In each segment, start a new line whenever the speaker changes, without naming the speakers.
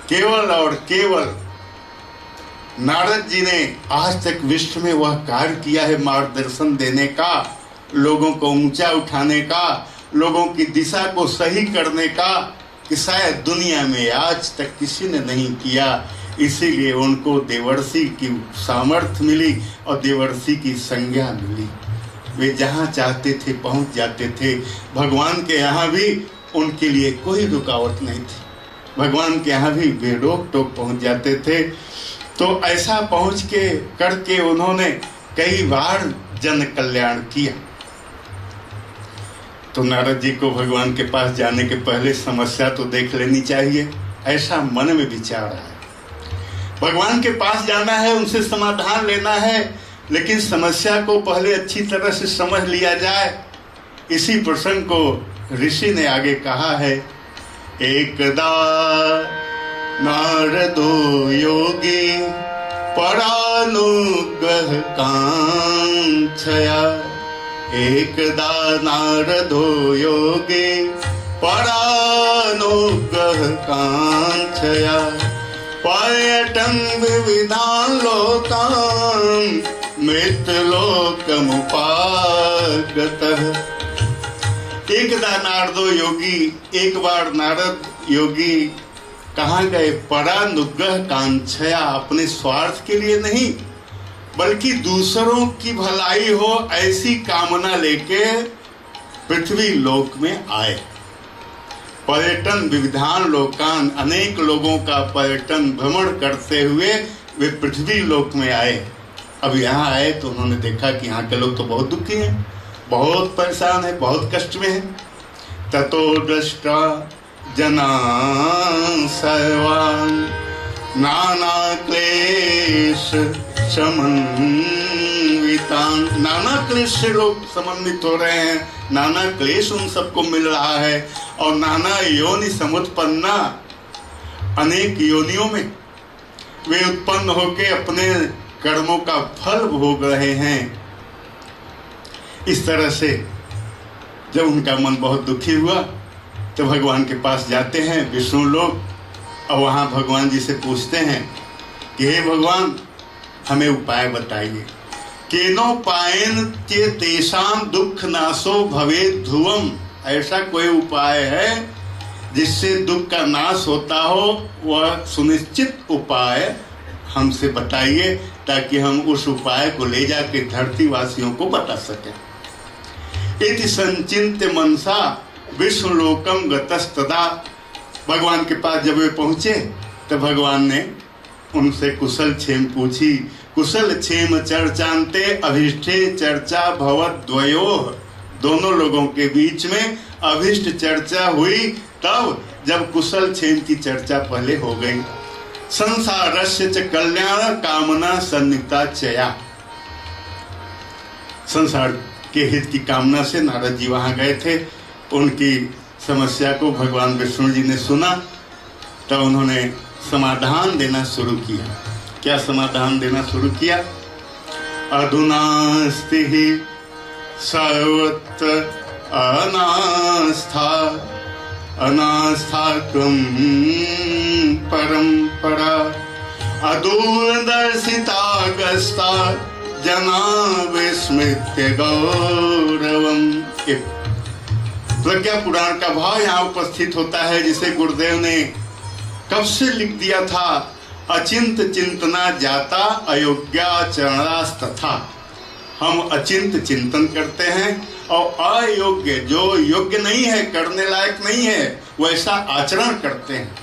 केवल और केवल नारद जी ने आज तक विश्व में वह कार्य किया है, मार्गदर्शन देने का, लोगों को ऊंचा उठाने का, लोगों की दिशा को सही करने का, कि शायद दुनिया में आज तक किसी ने नहीं किया। इसीलिए उनको देवर्षि की सामर्थ्य मिली और देवर्षि की संज्ञा मिली। वे जहाँ चाहते थे पहुँच जाते थे। भगवान के यहाँ भी उनके लिए कोई रुकावट नहीं थी, भगवान के यहाँ भी वे रोक टोक पहुँच जाते थे। तो ऐसा पहुँच के करके उन्होंने कई बार जन कल्याण किया। तो नारद जी को भगवान के पास जाने के पहले समस्या तो देख लेनी चाहिए, ऐसा मन में विचार है। भगवान के पास जाना है, उनसे समाधान लेना है, लेकिन समस्या को पहले अच्छी तरह से समझ लिया जाए। इसी प्रसंग को ऋषि ने आगे कहा है, एकदा नारदो योगी परानुग्रह कांक्षया, एकदा नारदो योगी परानुग्रह कांक्षया, पर्यटन विविधान लोकान मृत्युलोकमुपागतः। एकदा नारदो योगी, एक बार नारद योगी कहाँ गए? परानुग्रह कांक्षया, अपने स्वार्थ के लिए नहीं बल्कि दूसरों की भलाई हो ऐसी कामना लेके पृथ्वी लोक में आए। पर्यटन विविधान लोकान, अनेक लोगों का पर्यटन भ्रमण करते हुए वे पृथ्वी लोक में आए। अब यहाँ आए तो उन्होंने देखा कि यहाँ के लोग तो बहुत दुखी हैं, बहुत परेशान है, बहुत कष्ट में है। ततो दृष्टा जना सर्वान् नाना क्लेश समन्वितान्, नाना क्लेश से लोग समन्वित हो रहे हैं, नाना क्लेश उन सबको मिल रहा है। और नाना योनि समुत्पन्ना, अनेक योनियों में वे उत्पन्न होके अपने कर्मों का फल भोग रहे हैं। इस तरह से जब उनका मन बहुत दुखी हुआ तो भगवान के पास जाते हैं विष्णु लोग, और वहाँ भगवान जी से पूछते हैं कि हे भगवान, हमें उपाय बताइए। केनोपायन के तेषाम दुख नाशो भवेत् ध्रुवम, ऐसा कोई उपाय है जिससे दुख का नाश होता हो? वह सुनिश्चित उपाय हमसे बताइए ताकि हम उस उपाय को ले जाके धरती वासियों को बता सकें। इति संचिन्त्य मनसा विष्णुलोकम गतस्तदा, भगवान के पास जब वे पहुंचे तो भगवान ने उनसे कुशल क्षेम पूछी। कुशल क्षेम चर्चान्ते अभिष्टे चर्चा भवत द्वयोः, दोनों लोगों के बीच में अभिष्ट चर्चा हुई तब जब कुशल क्षेम की चर्चा पहले हो गई। संसारस्य च कल्याण कामना सन्निहिता चया, संसार के हित की कामना से नारद जी वहां गए थे। उनकी समस्या को भगवान विष्णु जी ने सुना तब उन्होंने समाधान देना शुरू किया। क्या समाधान देना शुरू किया? अधुनास्ति हि सर्वत्र अनास्था, अनास्थाकं परंपरा, अदूरदर्शिता गस्ता जना विस्मृत्य गौरवम। प्रज्ञा पुराण का भाव यहाँ उपस्थित होता है, जिसे गुरुदेव ने कब से लिख दिया था। अचिंत चिंतना जाता अयोग्याचरणास्तथा, हम अचिंत चिंतन करते हैं और अयोग्य, जो योग्य नहीं है, करने लायक नहीं है, वैसा आचरण करते हैं।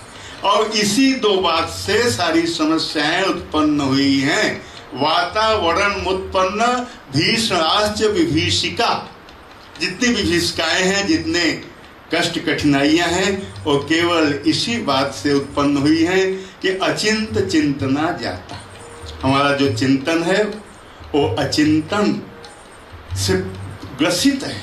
और इसी दो बात से सारी समस्याएं उत्पन्न हुई हैं। वातावरण उत्पन्न भीषणाश्च विभीषिका, जितनी विभीषिकाएं हैं, जितने कष्ट कठिनाइयां हैं, वो केवल इसी बात से उत्पन्न हुई हैं कि अचिंत चिंतना जाता। हमारा जो चिंतन है वो अचिंतन से ग्रसित है।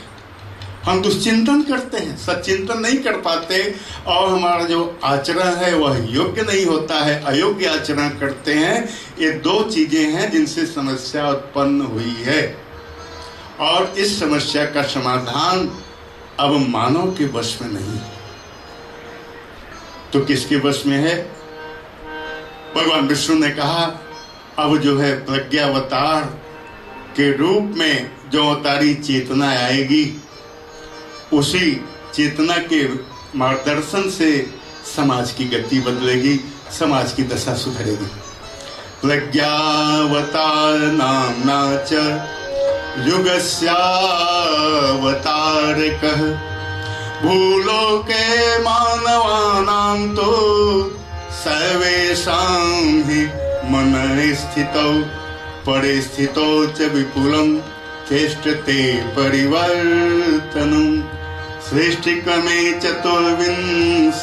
हम दुश्चिंतन करते हैं, सचिंतन नहीं कर पाते, और हमारा जो आचरण है वह योग्य नहीं होता है, अयोग्य आचरण करते हैं। ये दो चीजें हैं जिनसे समस्या उत्पन्न हुई है। और इस समस्या का समाधान अब मानव के वश में नहीं है। तो किसके वश में है? भगवान विष्णु ने कहा अब जो है प्रज्ञावतार के रूप में जो अवतारी चेतना आएगी, उसी चेतना के मार्गदर्शन से समाज की गति बदलेगी, समाज की दशा सुधरेगी। प्रज्ञावतार नाम्ना च युगस्यावतारकः भूलोके मानवानां तो सर्वेषां हि मनः स्थितौ परिस्थितौ च विपुलं चेष्टते परिवर्तनं सृष्टिक्रमे चतुर्विंश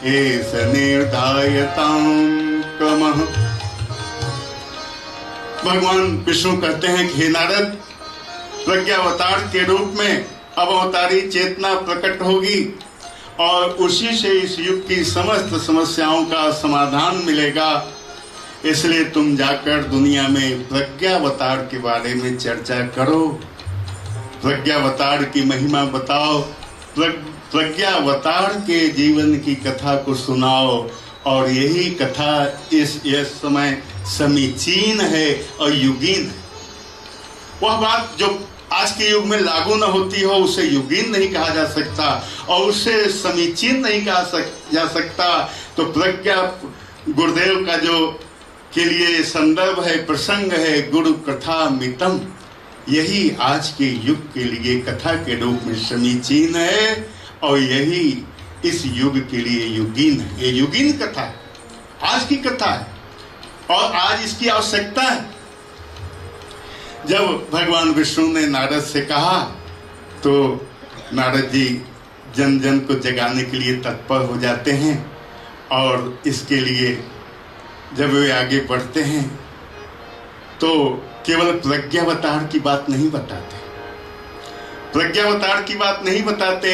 एष निर्धायतां क्रमः। भगवान विष्णु कहते हैं कि हे नारद, प्रज्ञावतार के रूप में अब अवतारी चेतना प्रकट होगी और उसी से इस युग की समस्त समस्याओं का समाधान मिलेगा। इसलिए तुम जाकर दुनिया में प्रज्ञावतार के बारे में चर्चा करो, प्रज्ञावतार की महिमा बताओ, प्रज्ञावतार के जीवन की कथा को सुनाओ। और यही कथा यह समय समीचीन है और युगीन है। वह बात जो आज के युग में लागू न होती हो उसे युगीन नहीं कहा जा सकता और उसे समीचीन नहीं कहा जा सकता। तो प्रज्ञा गुरुदेव का जो के लिए संदर्भ है, प्रसंग है, गुरु कथा मितम, यही आज के युग के लिए कथा के रूप में समीचीन है और यही इस युग के लिए युगीन है। ये युगीन कथा है, आज की कथा है और आज इसकी आवश्यकता है। जब भगवान विष्णु ने नारद से कहा तो नारद जी जन जन को जगाने के लिए तत्पर हो जाते हैं और इसके लिए जब वे आगे बढ़ते हैं तो केवल प्रज्ञावतार की बात नहीं बताते, प्रज्ञावतार की बात नहीं बताते,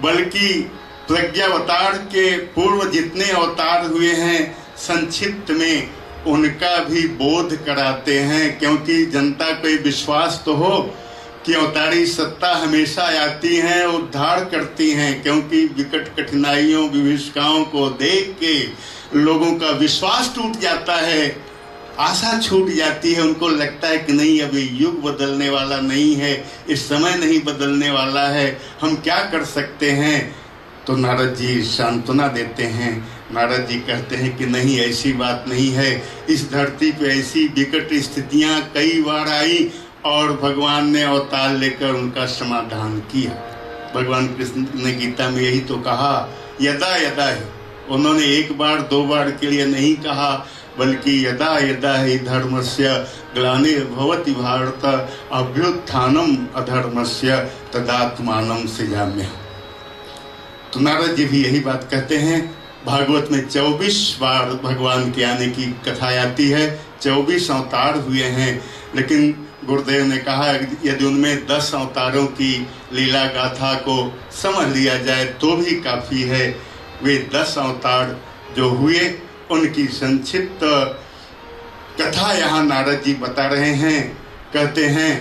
बल्कि प्रज्ञावतार के पूर्व जितने अवतार हुए हैं संक्षिप्त में उनका भी बोध कराते हैं। क्योंकि जनता को विश्वास तो हो कि अवतारी सत्ता हमेशा आती हैं, उद्धार करती हैं। क्योंकि विकट कठिनाइयों विभीषिकाओं को देख के लोगों का विश्वास टूट जाता है, आशा छूट जाती है। उनको लगता है कि नहीं, अभी युग बदलने वाला नहीं है, इस समय नहीं बदलने वाला है, हम क्या कर सकते हैं। तो नारद जी सांत्वना देते हैं। नारद जी कहते हैं कि नहीं, ऐसी बात नहीं है। इस धरती पे ऐसी विकट स्थितियां कई बार आई और भगवान ने अवतार लेकर उनका समाधान किया। भगवान कृष्ण ने गीता में यही तो कहा, यदा यदा ही। उन्होंने एक बार दो बार के लिए नहीं कहा, बल्कि यदा यदा ही धर्मस्य ग्लानिर्भवति भारत अभ्युत्थानम अधर्मस्य तदात्मानं सृजाम्यहम्। तो नारद जी भी यही बात कहते हैं। भागवत में 24 बार भगवान के आने की कथा आती है, 24 अवतार हुए हैं। लेकिन गुरुदेव ने कहा यदि उनमें 10 अवतारों की लीला गाथा को समझ लिया जाए तो भी काफ़ी है। वे 10 अवतार जो हुए उनकी संक्षिप्त कथा यहाँ नारद जी बता रहे हैं। कहते हैं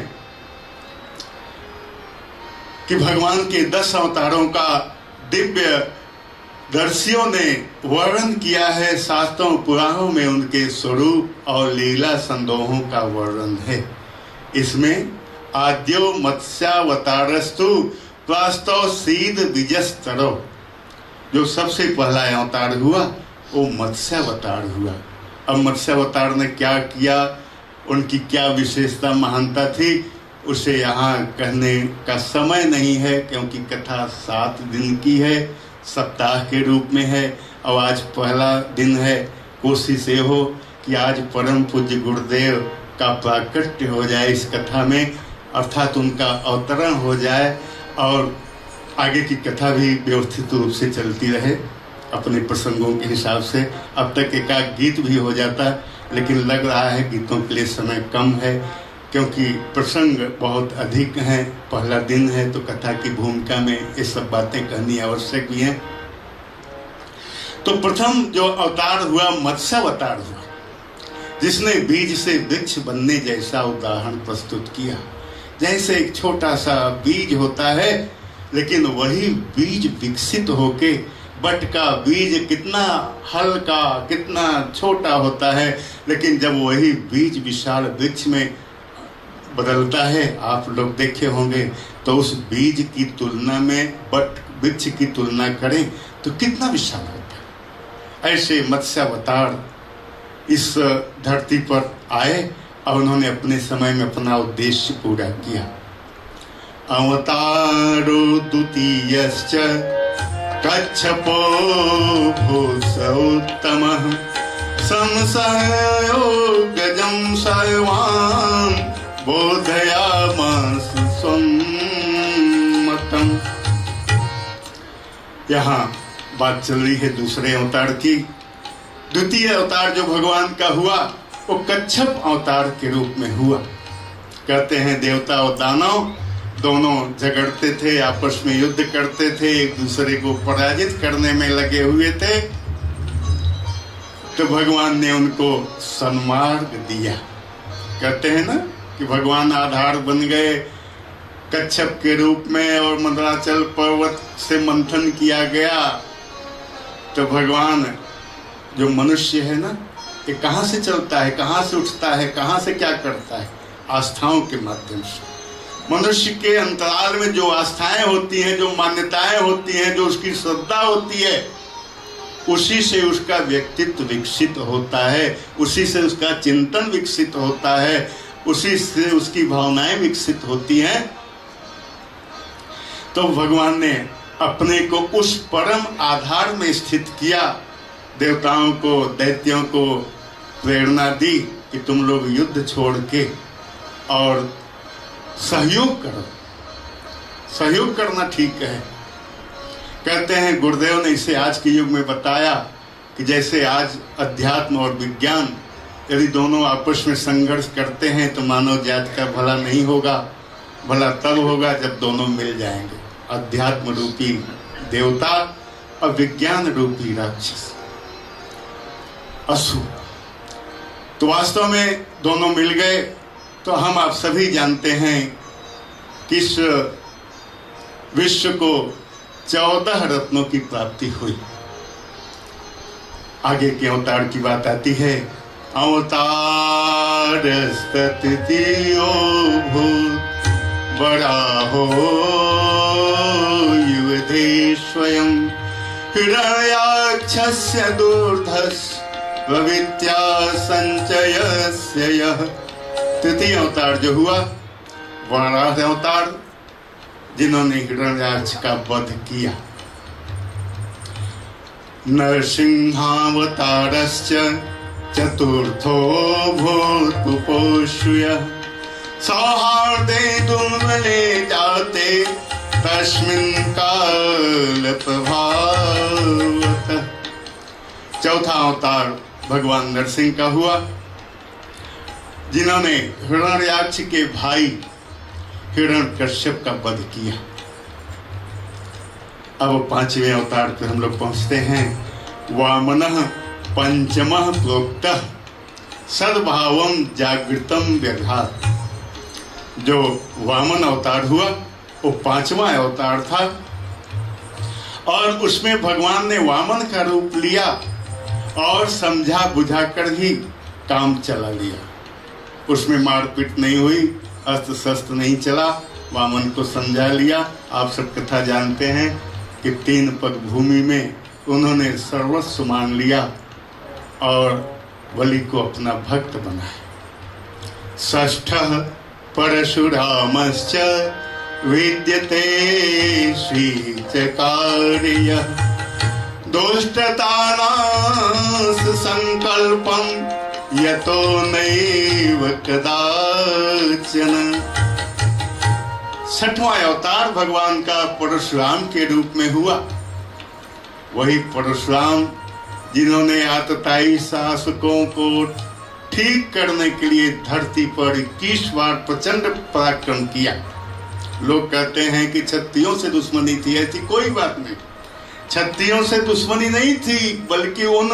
कि भगवान के 10 अवतारों का दिव्य दर्शियों ने वर्णन किया है। शास्त्रों पुराणों में उनके स्वरूप और लीला संदोहों का वर्णन है। इसमें आद्यो मत्स्यावतारस्तु प्रास्तव सीद विजस्तरो, जो सबसे पहला अवतार हुआ वो मत्स्यावतार हुआ। अब मत्स्यावतार ने क्या किया, उनकी क्या विशेषता महानता थी, उसे यहाँ कहने का समय नहीं है। क्योंकि कथा 7 दिन की है, सप्ताह के रूप में है। और आज पहला दिन है। कोशिश ये हो कि आज परम पूज्य गुरुदेव का प्राकट्य हो जाए इस कथा में, अर्थात उनका अवतरण हो जाए और आगे की कथा भी व्यवस्थित रूप से चलती रहे अपने प्रसंगों के हिसाब से। अब तक एकाक गीत भी हो जाता, लेकिन लग रहा है गीतों के लिए समय कम है क्योंकि प्रसंग बहुत अधिक हैं। पहला दिन है तो कथा की भूमिका में ये सब बातें कहनी आवश्यक भी हैं। तो प्रथम जो अवतार हुआ मत्स्यावतार हुआ, जिसने बीज से वृक्ष बनने जैसा उदाहरण प्रस्तुत किया। जैसे एक छोटा सा बीज होता है, लेकिन वही बीज विकसित होके बट का बीज कितना हल्का, कितना छोटा होता है, लेकिन जब वही बीज विशाल वृक्ष में बदलता है, आप लोग देखे होंगे, तो उस बीज की तुलना में बट वृक्ष की तुलना करें तो कितना विशाल होता है। ऐसे मत्स्य अवतार इस धरती पर आए और उन्होंने अपने समय में अपना उद्देश्य पूरा किया। अवतारो द्वितीयश्च कच्छपो भूसोत्तमः संशयो गजं सर्वान् बोधयामास स्वं मतम्। यहाँ बात चल रही है दूसरे अवतार की। द्वितीय अवतार जो भगवान का हुआ वो कच्छप अवतार के रूप में हुआ। कहते हैं देवता और दानव दोनों झगड़ते थे, आपस में युद्ध करते थे, एक दूसरे को पराजित करने में लगे हुए थे, तो भगवान ने उनको सन्मार्ग दिया। कहते हैं ना कि भगवान आधार बन गए कच्छप के रूप में और मंदराचल पर्वत से मंथन किया गया। तो भगवान जो मनुष्य है ना, ये कहाँ से चलता है, कहाँ से उठता है, कहाँ से क्या करता है? आस्थाओं के माध्यम से। मनुष्य के अंतराल में जो आस्थाएं होती हैं, जो मान्यताएं होती हैं, जो उसकी श्रद्धा होती है, उसी से उसका व्यक्तित्व विकसित होता है, उसी से उसका चिंतन विकसित होता है, उसी से उसकी भावनाएं विकसित होती हैं। तो भगवान ने अपने को उस परम आधार में स्थित किया। देवताओं को, दैत्यों को प्रेरणा दी कि तुम लोग युद्ध छोड़ के और सहयोग करो। सहयोग करना ठीक है। कहते हैं गुरुदेव ने इसे आज के युग में बताया कि जैसे आज अध्यात्म और विज्ञान यदि दोनों आपस में संघर्ष करते हैं तो मानव जाति का भला नहीं होगा। भला तब होगा जब दोनों मिल जाएंगे, अध्यात्म रूपी देवता और विज्ञान रूपी राक्षस असुर। तो वास्तव में दोनों मिल गए। तो हम आप सभी जानते हैं कि इस विश्व को 14 रत्नों की प्राप्ति हुई। आगे के अवतार की बात आती है। अवतार तृतीयो भूत वराहो युवधे स्वयं हिरण्याक्षस्य दूर्धस्य प्रवित्या संचयस्य यः। तृतीय अवतार जो हुआ वराह अवतार, जिन्होंने हिरण्याक्ष का वध किया। नरसिंहावतारश्च चतुर्थो भूतपोष्यः सौहार्दे दुर्मले जाते तस्मिन् काल प्रभावतः। चौथा अवतार भगवान नरसिंह का हुआ, जिन्होंने हिरण्याक्ष के भाई हिरण्यकश्यप का वध किया। अब पांचवें अवतार पे हम लोग पहुंचते हैं। वामनः पंचमः प्रोक्तः सद्भावं जागृतं व्यघात्। जो वामन अवतार हुआ वो पांचवा अवतार था और उसमें भगवान ने वामन का रूप लिया और समझा बुझाकर ही काम चला लिया। उसमें मारपीट नहीं हुई, अस्त्र शस्त्र नहीं चला, वामन को समझा लिया। आप सब कथा जानते हैं कि 3 पग भूमि में उन्होंने सर्वस्व मान लिया और बलि को अपना भक्त बनाया। षष्ठः परशुरामश्च विद्यते श्रीचकार्यः दुष्टतानास संकल्पं यतो नैव कदाचन। छठवां अवतार भगवान का परशुराम के रूप में हुआ। वही परशुराम जिन्होंने आतताई शासकों को ठीक करने के लिए धरती पर 21 बार प्रचंड पराक्रम किया। लोग कहते हैं कि क्षत्रियों से दुश्मनी थी, ऐसी कोई बात नहीं। क्षत्रियों से दुश्मनी नहीं थी, बल्कि उन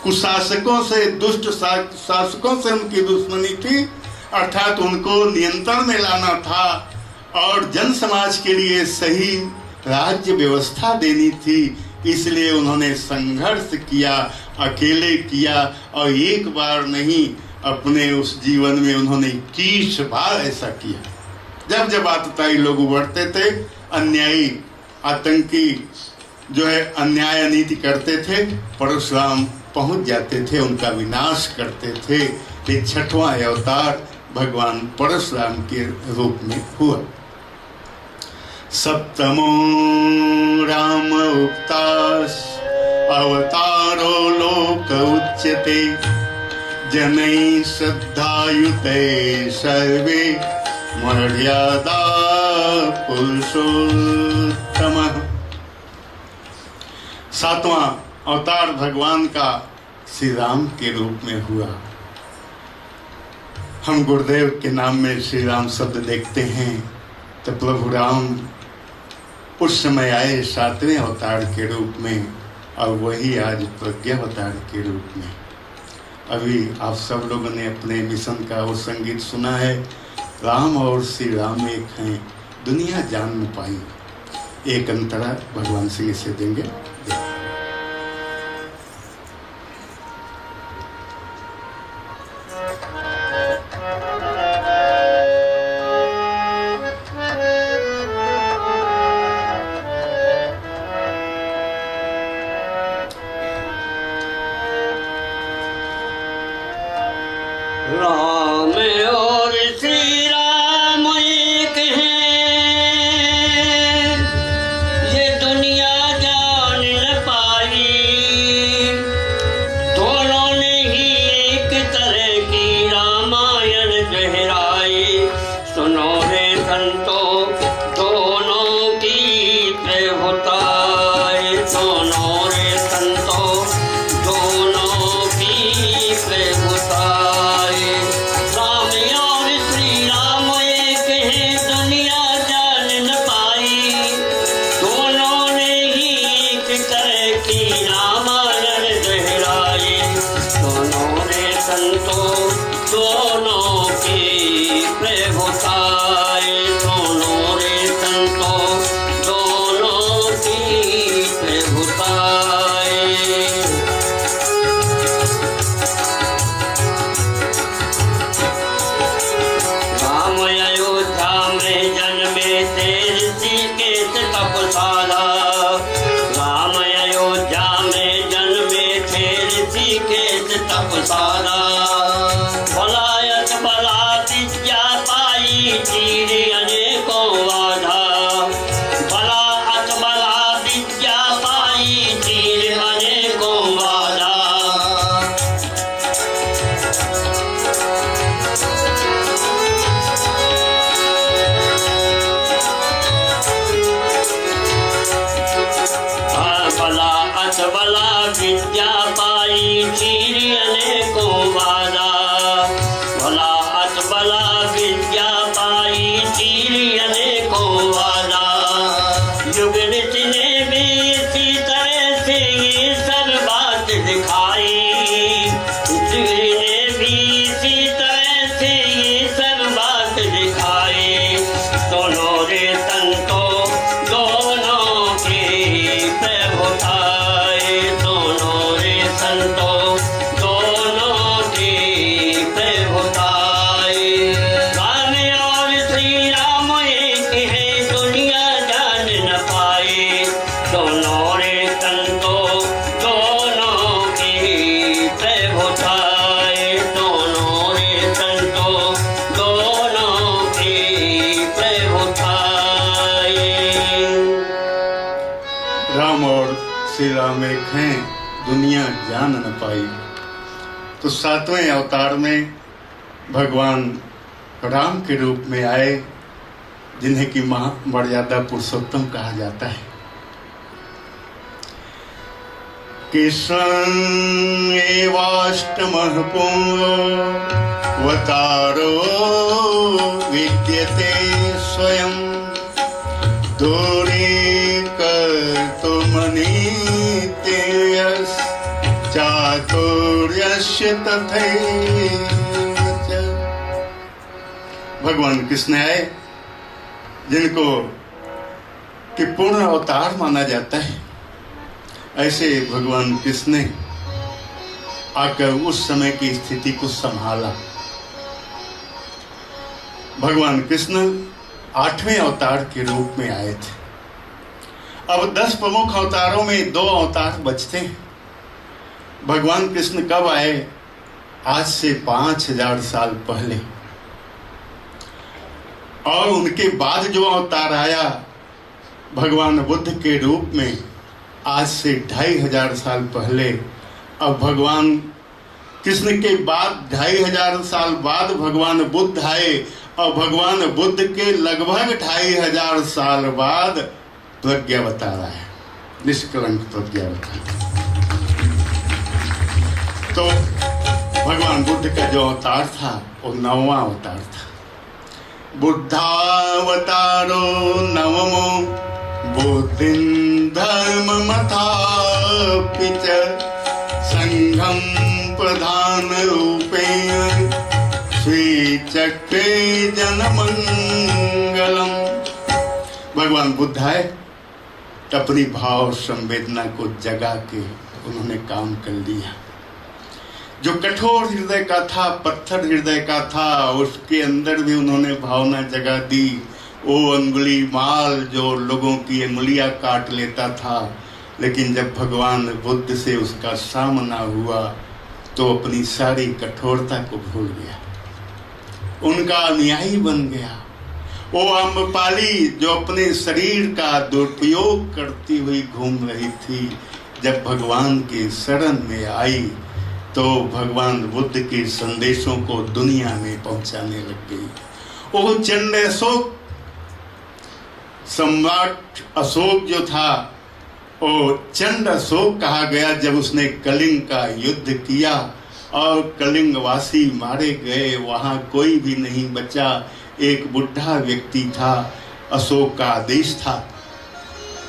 कुशासकों से, दुष्ट शासकों से उनकी दुश्मनी थी। अर्थात उनको नियंत्रण में लाना था और जन समाज के लिए सही राज्य व्यवस्था देनी थी। इसलिए उन्होंने संघर्ष किया, अकेले किया, और एक बार नहीं, अपने उस जीवन में उन्होंने 21 बार ऐसा किया। जब जब आतताई लोग उभरते थे, अन्यायी आतंकी जो है अन्याय नीति करते थे, परशुराम पहुंच जाते थे, उनका विनाश करते थे। ये 6वां अवतार भगवान परशुराम के रूप में हुआ। सप्तमो राम उक्तास अवतारो लोक उच्यते, जनै श्रद्धायुते सर्वे मर्यादा पुरुषोत्तमः। 7वां अवतार भगवान का श्री राम के रूप में हुआ। हम गुरुदेव के नाम में श्री राम शब्द देखते हैं तो प्रभु राम उस समय आए 7वें अवतार के रूप में, और वही आज प्रज्ञावतार के रूप में। अभी आप सब लोगों ने अपने मिशन का वो संगीत सुना है, राम और श्री राम एक हैं, दुनिया जान न पाई। एक अंतरा भगवान सिंह से देंगे।
राम और श्री राम एक हैं, ये दुनिया जान न पाई। दोनों ने ही एक तरह की रामायण दोहराई। सुनो रे संतों, दोनों की प्रभुताई। सुनो रे संतों, दोनों की प्रभुताई। दोनों की प्रभुताई। दोनों रे संतों, दोनों की प्रभुताई। राम अयोध्या में जन्मे थे, ऋषिकेश तपशाला। राम अयोध्या में जन्मे थे, ऋषिकेश तपशाला। तीर अनेकों बाधा, बला अतबला विद्या पाई। तीर अनेकों बाधा, बला अतबला विद्या पाई। तीर अनेकों बाधा, भला अतबला विद्या पाई। तीर अनेकों बाधा, युग ऋषि ने भी इसी तरह से ये सब बात दिखाई। युग ने भी इसी तरह से ये सब बात दिखाई। दोनों रे संतों, दोनों की प्रभुताई। दोनों रे संतों, दोनों की प्रभुताई। राम और श्री राम एक है, दुनिया जान न पाई। दोनों रे संतों, दोनों की प्रभुताई। दोनों रे संतों, दोनों की प्रभुताई।
राम और श्री राम एक हैं, दुनिया जान न पाई। तो 7वें अवतार में भगवान राम के रूप में आए, जिन्हें कि मर्यादा पुरुषोत्तम कहा जाता है। कृष्ण एवाष्टमः पूर्वतारो विद्यते स्वयं, दूरीकर्तुमनीत्यश्चातुर्यस्य तथैव च। भगवान कृष्ण आए, जिनको कि पूर्ण अवतार माना जाता है। ऐसे भगवान कृष्ण ने आकर उस समय की स्थिति को संभाला। भगवान कृष्ण 8वें अवतार के रूप में आए थे। अब 10 प्रमुख अवतारों में 2 अवतार बचते हैं। भगवान कृष्ण कब आए? आज से 5000 साल पहले। और उनके बाद जो अवतार आया भगवान बुद्ध के रूप में, आज से 2500 साल पहले। अब भगवान कृष्ण के बाद 2500 साल बाद भगवान बुद्ध आए, और भगवान बुद्ध के लगभग 2500 साल बाद प्रज्ञावतार आया, निष्कलंक प्रज्ञावतार। तो भगवान बुद्ध का जो अवतार था वो 9वां अवतार था। बुद्धावतारो नवमो बुद्धिं धर्ममथापि च संघं प्रधान रूपेण श्रीचक्रे जनमंगलम। भगवान बुद्ध आए तो अपनी भाव संवेदना को जगा के उन्होंने काम कर लिया। जो कठोर हृदय का था, पत्थर हृदय का था, उसके अंदर भी उन्होंने भावना जगा दी। वो अंगुली माल जो लोगों की अंगुलियां काट लेता था, लेकिन जब भगवान बुद्ध से उसका सामना हुआ तो अपनी सारी कठोरता को भूल गया, उनका अनुयायी बन गया। वो अम्रपाली जो अपने शरीर का दुरुपयोग करती हुई घूम रही थी, जब भगवान के शरण में आई तो भगवान बुद्ध के संदेशों को दुनिया में पहुंचाने लग गई। वो चंड अशोक, सम्राट अशोक जो था, वो चंड अशोक कहा गया जब उसने कलिंग का युद्ध किया और कलिंगवासी मारे गए। वहां कोई भी नहीं बचा। एक बुढ़ा व्यक्ति था। अशोक का आदेश था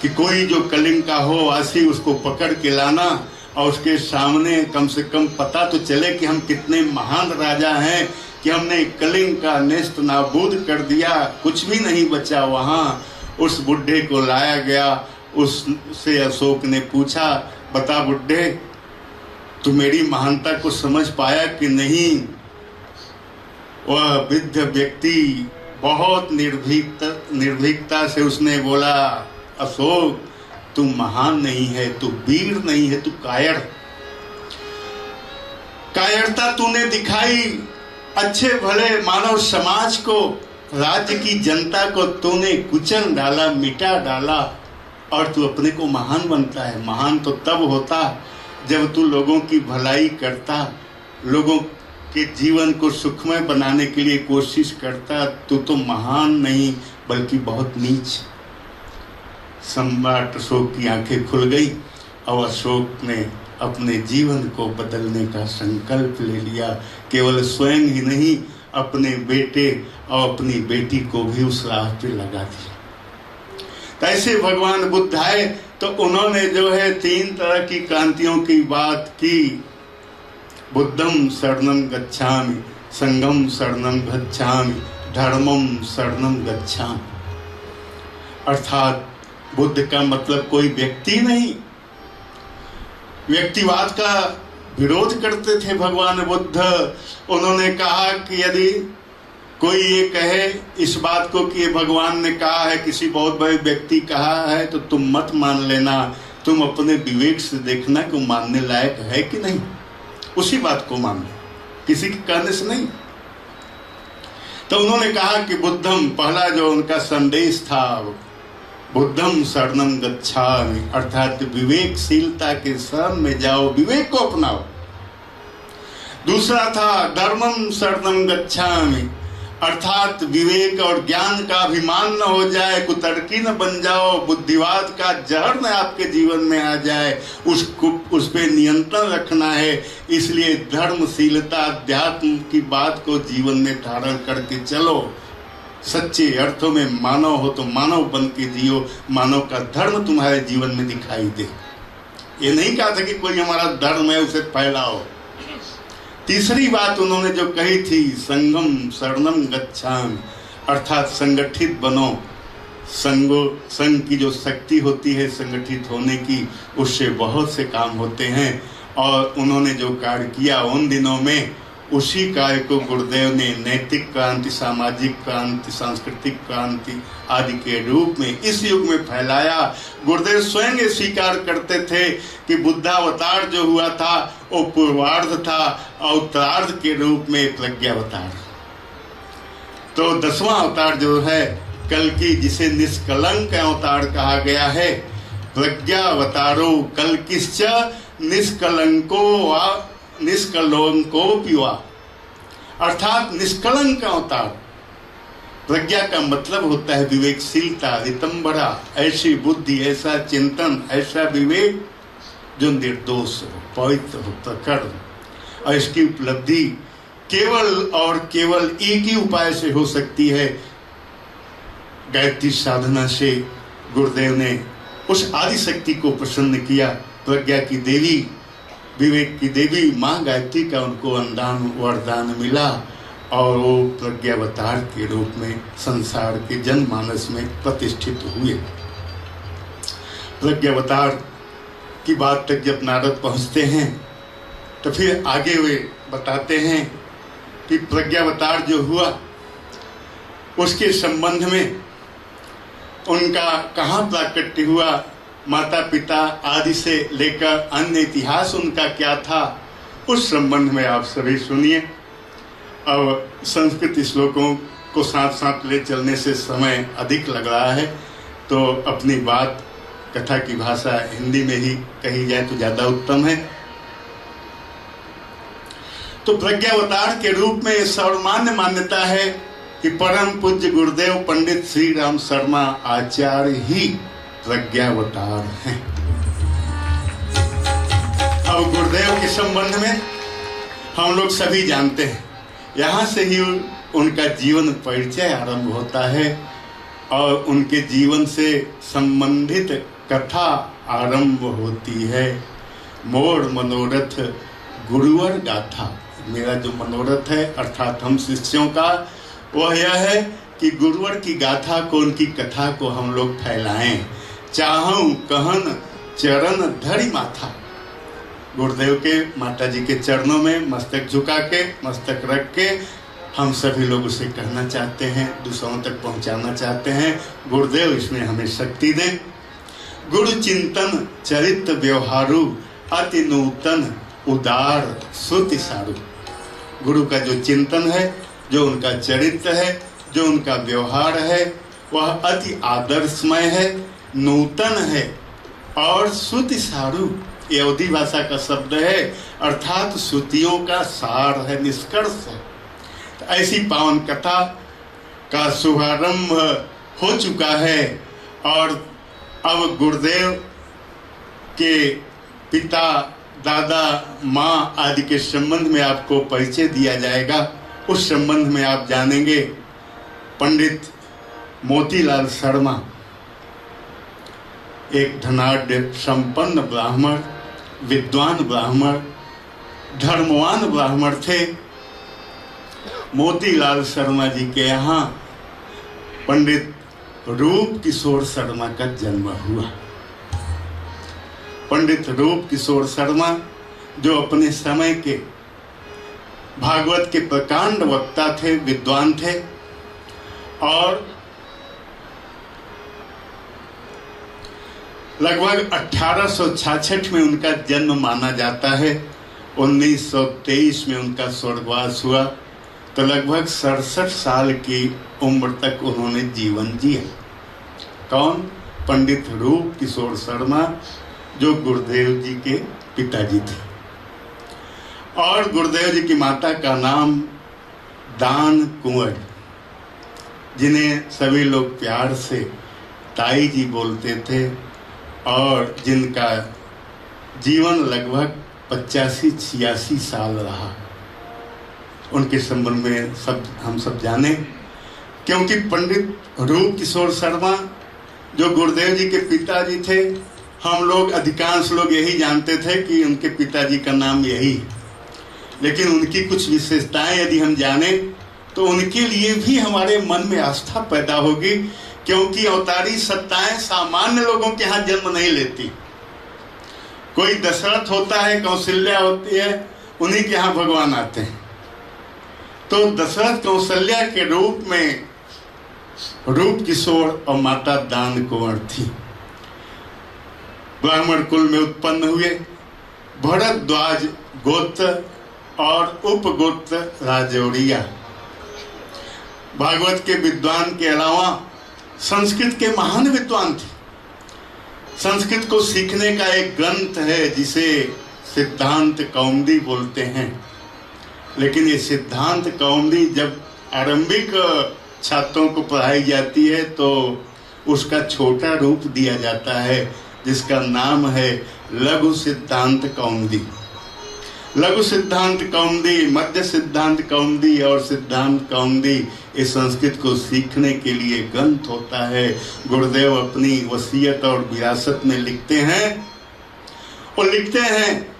कि कोई जो कलिंग का हो वासी उसको पकड़ के लाना और उसके सामने कम से कम पता तो चले कि हम कितने महान राजा हैं कि हमने कलिंग का नेस्त नाबूद कर दिया, कुछ भी नहीं बचा। वहां उस बुढ़े को लाया गया। उससे अशोक ने पूछा, बता बुढ़े, तू मेरी महानता को समझ पाया कि नहीं? वह वृद्ध व्यक्ति बहुत निर्भीकता से उसने बोला, अशोक, तू महान नहीं है, तू वीर नहीं है, तू कायरता तूने दिखाई। अच्छे भले मानव समाज को, राज्य की जनता को तूने कुचल डाला, मिटा डाला, और तू अपने को महान बनता है। महान तो तब होता जब तू लोगों की भलाई करता, लोगों के जीवन को सुखमय बनाने के लिए कोशिश करता। तू तो महान नहीं बल्कि बहुत नीच। सम्राट अशोक की आंखें खुल गई और अशोक ने अपने जीवन को बदलने का संकल्प ले लिया। केवल स्वयं ही नहीं, अपने बेटे और अपनी बेटी को भी उस राह पे लगा दिया। ऐसे भगवान बुद्ध आए तो उन्होंने जो है 3 तरह की क्रांतियों की बात की। बुद्धम शरणं गच्छामि, संघम शरणं गच्छामि, धर्मम शरणं गच्छामि। अर्थात बुद्ध का मतलब कोई व्यक्ति नहीं, व्यक्तिवाद का विरोध करते थे भगवान बुद्ध। उन्होंने कहा कि यदि कोई ये कहे इस बात को कि ये भगवान ने कहा है, किसी बहुत बड़े व्यक्ति कहा है, तो तुम मत मान लेना, तुम अपने विवेक से देखना कि मानने लायक है कि नहीं, उसी बात को मान लो, किसी के कहने से नहीं। तो उन्होंने कहा कि बुद्धम, पहला जो उनका संदेश था, बुद्धम शरणं गच्छामि, अर्थात विवेकशीलता के शरण में जाओ, विवेक को अपनाओ। दूसरा था धर्मम शरणं गच्छामि, अर्थात विवेक और ज्ञान का अभिमान न हो जाए, कुतर्की न बन जाओ, बुद्धिवाद का जहर न आपके जीवन में आ जाए, उस पे नियंत्रण रखना है। इसलिए धर्मशीलता, अध्यात्म की बात को जीवन में धारण करके चलो। सच्चे अर्थों में मानव हो तो मानव बन के जियो, मानव का धर्म तुम्हारे जीवन में दिखाई दे। ये नहीं कहा था कि कोई हमारा धर्म है उसे फैलाओ। तीसरी बात उन्होंने जो कही थी, संघम शरणं गच्छामि, अर्थात संगठित बनो, संघ की जो शक्ति होती है संगठित होने की, उससे बहुत से काम होते हैं। और उन्होंने जो कार्य किया उन दिनों में, उसी कार्य को गुरुदेव ने नैतिक क्रांति, सामाजिक क्रांति, सांस्कृतिक क्रांति आदि के रूप में इस युग में फैलाया। गुरुदेव स्वयं स्वीकार करते थे कि बुद्धावतार जो हुआ था वो पूर्वार्ध था, और उत्तरार्ध के रूप में प्रज्ञावतार। तो 10वां अवतार जो है कल्कि, जिसे निष्कलंक अवतार कहा गया है, प्रज्ञावतारो कल्किश्च निष्कलंको वा निष्कलंको पिवा, अर्थात निष्कलंक अवतार। प्रज्ञा का मतलब होता है विवेकशीलता, रितंबरा, ऐसी बुद्धि, ऐसा चिंतन, ऐसा विवेक जो निर्दोष हो, पवित्र हो, प्रखर हो। और इसकी उपलब्धि केवल और केवल एक ही उपाय से हो सकती है, गायत्री साधना से। गुरुदेव ने उस आदि शक्ति को प्रसन्न किया। प्रज्ञा की देवी, विवेक की देवी माँ गायत्री का उनको वरदान मिला, और वो प्रज्ञावतार के रूप में संसार के जनमानस में प्रतिष्ठित हुए। प्रज्ञावतार की बात तक जब नारद पहुँचते हैं तो फिर आगे वे बताते हैं कि प्रज्ञावतार जो हुआ उसके संबंध में उनका कहाँ प्राकट्य हुआ, माता पिता आदि से लेकर अन्य इतिहास उनका क्या था, उस संबंध में आप सभी सुनिए। अब संस्कृत श्लोकों को साथ साथ ले चलने से समय अधिक लग रहा है, तो अपनी बात कथा की भाषा हिंदी में ही कही जाए तो ज़्यादा उत्तम है। तो प्रज्ञावतार के रूप में सर्वमान्य मान्यता है कि परम पूज्य गुरुदेव पंडित श्री राम शर्मा आचार्य ही प्रज्ञावतार हैं। अब गुरुदेव के संबंध में हम लोग सभी जानते हैं, यहाँ से ही उनका जीवन परिचय आरंभ होता है और उनके जीवन से संबंधित कथा आरंभ होती है। मोर मनोरथ गुरुवर गाथा, मेरा जो मनोरथ है अर्थात हम शिष्यों का, वह यह है कि गुरुवर की गाथा को, उनकी कथा को हम लोग फैलाएं। चाहूं कहन चरण धरि माथा, गुरुदेव के माता जी के चरणों में मस्तक झुका के, मस्तक रख के हम सभी लोग उसे कहना चाहते हैं, दूसरों तक पहुंचाना चाहते हैं। गुरुदेव इसमें हमें शक्ति दें। गुरु चिंतन चरित्र व्यवहारु अति नूतन उदार श्रुति सारू। गुरु का जो चिंतन है, जो उनका चरित्र है, जो उनका व्यवहार है, वह अति आदर्शमय है, नूतन है और श्रुति सारू, ये अवधी भाषा का शब्द है, अर्थात श्रुतियों का सार है, निष्कर्ष है। तो ऐसी पावन कथा का शुभारंभ हो चुका है और अब गुरुदेव के पिता, दादा, माँ आदि के संबंध में आपको परिचय दिया जाएगा। उस संबंध में आप जानेंगे पंडित मोतीलाल शर्मा एक धनाढ्य संपन्न ब्राह्मण, विद्वान ब्राह्मण, धर्मवान ब्राह्मण थे। मोतीलाल शर्मा जी के यहाँ पंडित रूप किशोर शर्मा का जन्म हुआ। पंडित रूप किशोर शर्मा जो अपने समय के भागवत के प्रकांड वक्ता थे, विद्वान थे और लगभग 1866 में उनका जन्म माना जाता है। 1923 में उनका स्वर्गवास हुआ, तो लगभग 67 साल की उम्र तक उन्होंने जीवन जिया। कौन? पंडित रूप किशोर शर्मा, जो गुरुदेव जी के पिताजी थे। और गुरुदेव जी की माता का नाम दान कुंवर, जिन्हें सभी लोग प्यार से ताई जी बोलते थे और जिनका जीवन लगभग 85-86 साल रहा। उनके संबंध में हम सब जाने, क्योंकि पंडित रूप किशोर शर्मा जो गुरुदेव जी के पिताजी थे, हम लोग अधिकांश लोग यही जानते थे कि उनके पिताजी का नाम यही है, लेकिन उनकी कुछ विशेषताएं यदि हम जाने तो उनके लिए भी हमारे मन में आस्था पैदा होगी क्योंकि अवतारी सत्ताएं सामान्य लोगों के यहाँ जन्म नहीं लेती। कोई दशरथ होता है, कौशल्या होती है, उन्हीं के यहाँ भगवान आते हैं। तो दशरथ कौशल्या के रूप में रूप किशोर और माता दान कुंवर थी। ब्राह्मण कुल में उत्पन्न हुए। भरद्वाज गोत्र और उपगोत्र राजौड़िया। भागवत के विद्वान के अलावा संस्कृत के महान विद्वान थे। संस्कृत को सीखने का एक ग्रंथ है जिसे सिद्धांत कौमुदी बोलते हैं। लेकिन ये सिद्धांत कौमुदी जब आरंभिक छात्रों को पढ़ाई जाती है तो उसका छोटा रूप दिया जाता है जिसका नाम है लघु सिद्धांत कौमुदी। लघु सिद्धांत कौमुदी, मध्य सिद्धांत कौमुदी और सिद्धांत कौमुदी इस संस्कृत को सीखने के लिए ग्रंथ होता है। गुरुदेव अपनी वसीयत और विरासत में लिखते हैं और लिखते हैं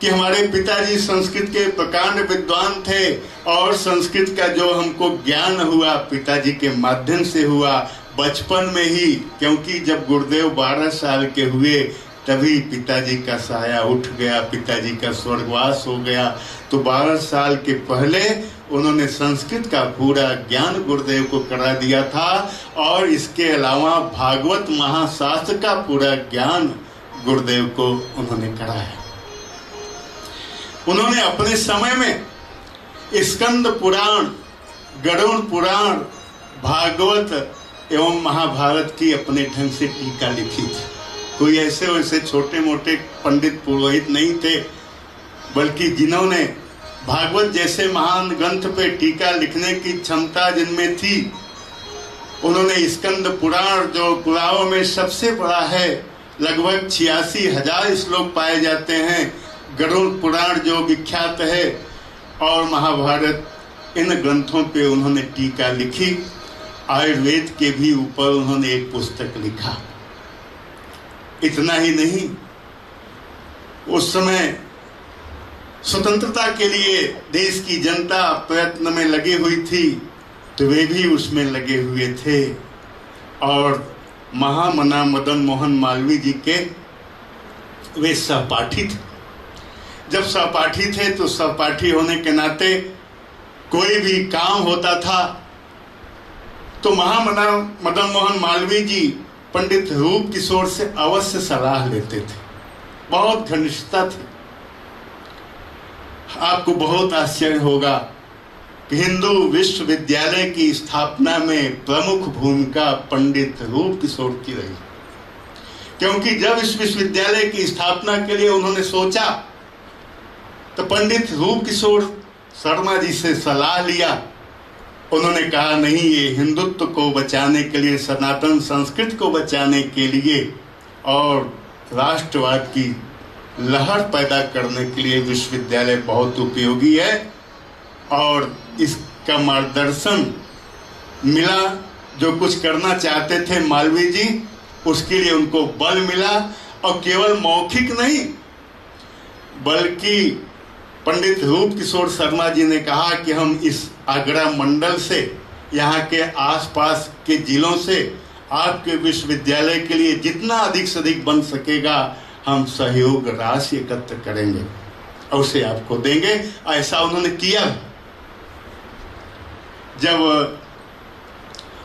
कि हमारे पिताजी संस्कृत के प्रकांड विद्वान थे और संस्कृत का जो हमको ज्ञान हुआ पिताजी के माध्यम से हुआ बचपन में ही, क्योंकि जब गुरुदेव 12 साल के हुए तभी पिताजी का साया उठ गया, पिताजी का स्वर्गवास हो गया। तो 12 साल के पहले उन्होंने संस्कृत का पूरा ज्ञान गुरुदेव को करा दिया था और इसके अलावा भागवत महाशास्त्र का पूरा ज्ञान गुरुदेव को उन्होंने कराया। उन्होंने अपने समय में स्कंद पुराण, गरुड़ पुराण, भागवत एवं महाभारत की अपने ढंग से टीका लिखी थी। कोई ऐसे वैसे छोटे मोटे पंडित पुरोहित नहीं थे, बल्कि जिन्होंने भागवत जैसे महान ग्रंथ पे टीका लिखने की क्षमता जिनमें थी, उन्होंने स्कंद पुराण जो पुराणों में सबसे बड़ा है, लगभग 86,000 श्लोक पाए जाते हैं, गरुड़ पुराण जो विख्यात है और महाभारत, इन ग्रंथों पे उन्होंने टीका लिखी। आयुर्वेद के भी ऊपर उन्होंने एक पुस्तक लिखा। इतना ही नहीं, उस समय स्वतंत्रता के लिए देश की जनता प्रयत्न में लगी हुई थी तो वे भी उसमें लगे हुए थे और महामना मदन मोहन मालवीय जी के वे सहपाठी थे। जब सहपाठी थे तो सहपाठी होने के नाते कोई भी काम होता था तो महामना मदन मोहन मालवीय जी पंडित रूप किशोर से अवश्य सलाह लेते थे। बहुत घनिष्ठता थी। आपको बहुत आश्चर्य होगा कि हिंदू विश्वविद्यालय की स्थापना में प्रमुख भूमिका पंडित रूप किशोर की रही, क्योंकि जब इस विश्वविद्यालय की स्थापना के लिए उन्होंने सोचा तो पंडित रूप किशोर शर्मा जी से सलाह लिया। उन्होंने कहा नहीं, ये हिंदुत्व को बचाने के लिए, सनातन संस्कृत को बचाने के लिए और राष्ट्रवाद की लहर पैदा करने के लिए विश्वविद्यालय बहुत उपयोगी है और इसका मार्गदर्शन मिला। जो कुछ करना चाहते थे मालवीय जी, उसके लिए उनको बल मिला और केवल मौखिक नहीं बल्कि पंडित रूप किशोर शर्मा जी ने कहा कि हम इस आगरा मंडल से, यहाँ के आसपास के जिलों से आपके विश्वविद्यालय के लिए जितना अधिक से अधिक बन सकेगा हम सहयोग राशि एकत्र करेंगे और उसे आपको देंगे। ऐसा उन्होंने किया। जब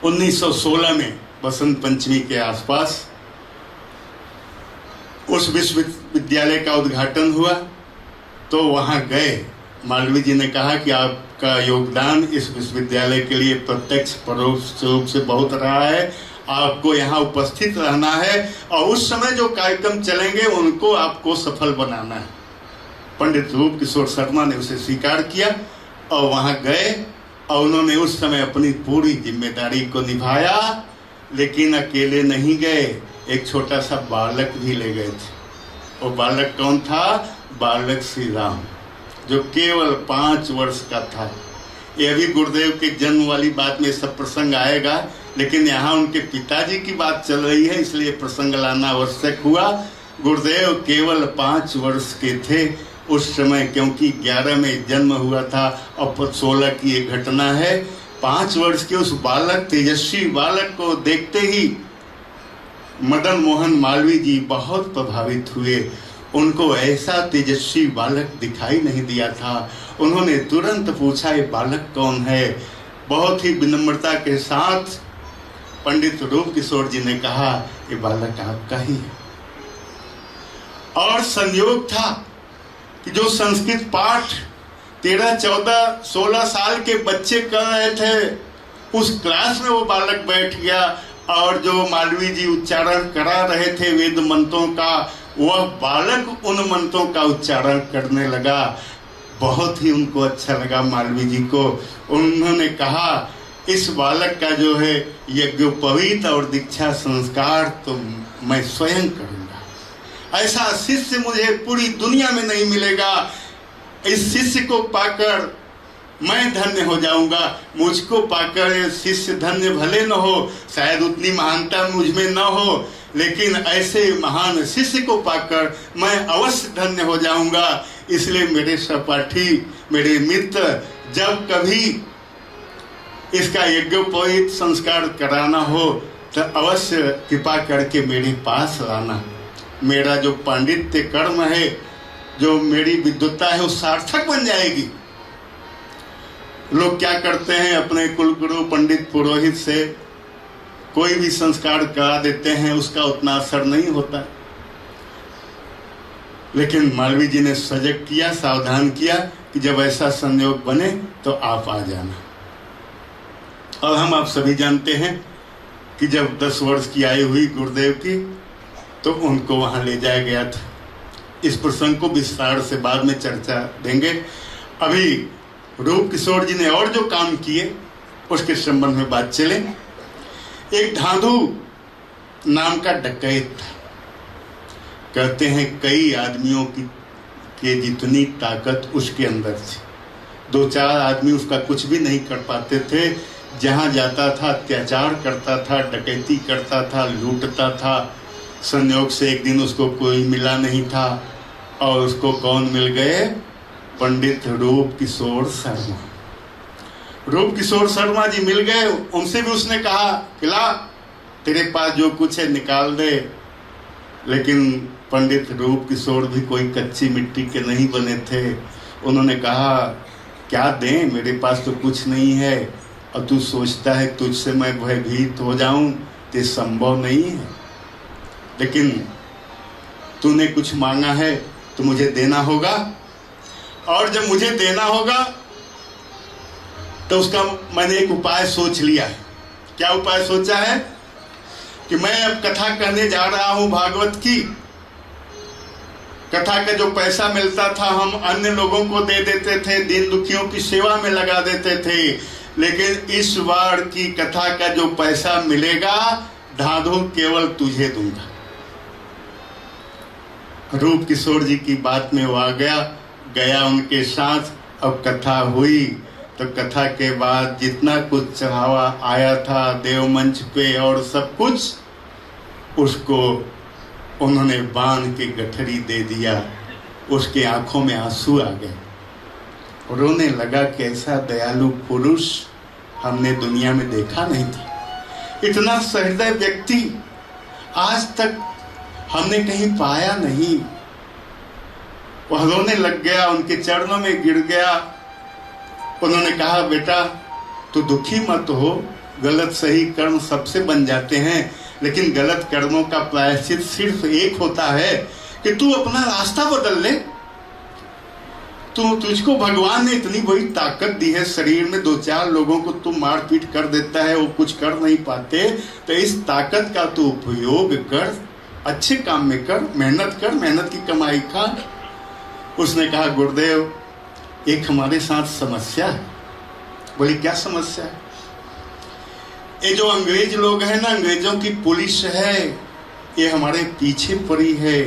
1916 में बसंत पंचमी के आसपास उस विश्वविद्यालय का उद्घाटन हुआ तो वहां गए। मालवीय जी ने कहा कि आपका योगदान इस विश्वविद्यालय के लिए प्रत्यक्ष परोक्ष रूप से बहुत रहा है, आपको यहाँ उपस्थित रहना है और उस समय जो कार्यक्रम चलेंगे उनको आपको सफल बनाना है। पंडित रूप किशोर शर्मा ने उसे स्वीकार किया और वहां गए और उन्होंने उस समय अपनी पूरी जिम्मेदारी को निभाया। लेकिन अकेले नहीं गए, एक छोटा सा बालक भी ले गए थे। वो बालक कौन था? बालक श्री राम, जो केवल 5 वर्ष का था। ये अभी गुरुदेव के जन्म वाली बात में सब प्रसंग आएगा, लेकिन यहाँ उनके पिताजी की बात चल रही है इसलिए प्रसंग लाना आवश्यक हुआ। गुरुदेव केवल 5 वर्ष के थे उस समय, क्योंकि 11 में जन्म हुआ था और 16 की एक घटना है 5 वर्ष के उस बालक, तेजस्वी बालक को देखते ही मदन मोहन मालवीय जी बहुत प्रभावित हुए। उनको ऐसा तेजस्वी बालक दिखाई नहीं दिया था। उन्होंने तुरंत पूछा, ये बालक कौन है? बहुत ही विनम्रता के साथ पंडित रूप किशोर जी ने कहा, ये बालक आपका ही है। और संयोग था कि जो संस्कृत पाठ 13, 14, 16 साल के बच्चे कर रहे थे, उस क्लास में वो बालक बैठ गया और जो मालवीय जी उच्चारण करा रहे थे वेद मंत्रों का, वह बालक उन मंत्रों का उच्चारण करने लगा। बहुत ही उनको अच्छा लगा मालवीय जी को। उन्होंने कहा, इस बालक का जो है यज्ञोपवीत और दीक्षा संस्कार तो मैं स्वयं करूंगा। ऐसा शिष्य मुझे पूरी दुनिया में नहीं मिलेगा। इस शिष्य को पाकर मैं धन्य हो जाऊंगा। मुझको पाकर शिष्य धन्य भले न हो, शायद उतनी महानता मुझ में न हो, लेकिन ऐसे महान शिष्य को पाकर मैं अवश्य धन्य हो जाऊंगा। इसलिए मेरे सहपाठी, मेरे मित्र, जब कभी इसका यज्ञोपवीत संस्कार कराना हो तो अवश्य कृपा करके मेरे पास लाना। मेरा जो पांडित्य कर्म है, जो मेरी विद्वत्ता है, वो सार्थक बन जाएगी। लोग क्या करते हैं, अपने कुलगुरु पंडित पुरोहित से कोई भी संस्कार करा देते हैं, उसका उतना असर नहीं होता। लेकिन मालवीय जी ने सजग किया, सावधान किया कि जब ऐसा संयोग बने तो आप आ जाना। और हम आप सभी जानते हैं कि जब 10 वर्ष की आयु हुई गुरुदेव की, तो उनको वहां ले जाया गया था। इस प्रसंग को विस्तार से बाद में चर्चा देंगे। अभी रूप किशोर जी ने और जो काम किए उसके संबंध में बात चले। एक धाधु नाम का डकैत था। कहते हैं कई आदमियों के जितनी ताकत उसके अंदर थी, 2-4 आदमी उसका कुछ भी नहीं कर पाते थे। जहां जाता था अत्याचार करता था, डकैती करता था, लूटता था। संयोग से एक दिन उसको कोई मिला नहीं था और उसको कौन मिल गए? पंडित रूप किशोर शर्मा। रूप किशोर शर्मा जी मिल गए। उनसे भी उसने कहा कि ला, तेरे पास जो कुछ है निकाल दे। लेकिन पंडित रूप किशोर भी कोई कच्ची मिट्टी के नहीं बने थे। उन्होंने कहा, क्या दें, मेरे पास तो कुछ नहीं है और तू सोचता है तुझसे मैं भयभीत हो जाऊं, तो संभव नहीं है। लेकिन तूने कुछ मांगा है तो मुझे देना होगा, और जब मुझे देना होगा तो उसका मैंने एक उपाय सोच लिया है। क्या उपाय सोचा है? कि मैं अब कथा कहने जा रहा हूं भागवत की। कथा का जो पैसा मिलता था हम अन्य लोगों को दे देते थे, दीन दुखियों की सेवा में लगा देते थे। लेकिन इस बार की कथा का जो पैसा मिलेगा, धाधु केवल तुझे दूंगा। रूप किशोर जी की बात में वो आ गया उनके साथ। अब कथा हुई तो कथा के बाद जितना कुछ चढ़ावा आया था देव मंच पे और सब कुछ, उसको उन्होंने बांध के गठरी दे दिया। उसके आंखों में आंसू आ गए। रोने लगा कि ऐसा दयालु पुरुष हमने दुनिया में देखा नहीं था। इतना सहृदय व्यक्ति आज तक हमने कहीं पाया नहीं। वह रोने लग गया, उनके चरणों में गिर गया। उन्होंने कहा, बेटा तू दुखी मत हो, गलत सही कर्म सबसे बन जाते हैं, लेकिन गलत कर्मों का प्रायश्चित सिर्फ एक होता है कि तू अपना रास्ता बदल ले। तुझको भगवान ने इतनी बड़ी ताकत दी है, शरीर में 2-4 लोगों को तू मारपीट कर देता है, वो कुछ कर नहीं पाते, तो इस ताकत का तू उपयोग कर, अच्छे काम में कर, मेहनत कर, मेहनत की कमाई खा। उसने कहा, गुरुदेव एक हमारे साथ समस्या है। बोली, क्या समस्या है? ये जो अंग्रेज लोग हैं ना, अंग्रेजों की पुलिस है, ये हमारे पीछे पड़ी है।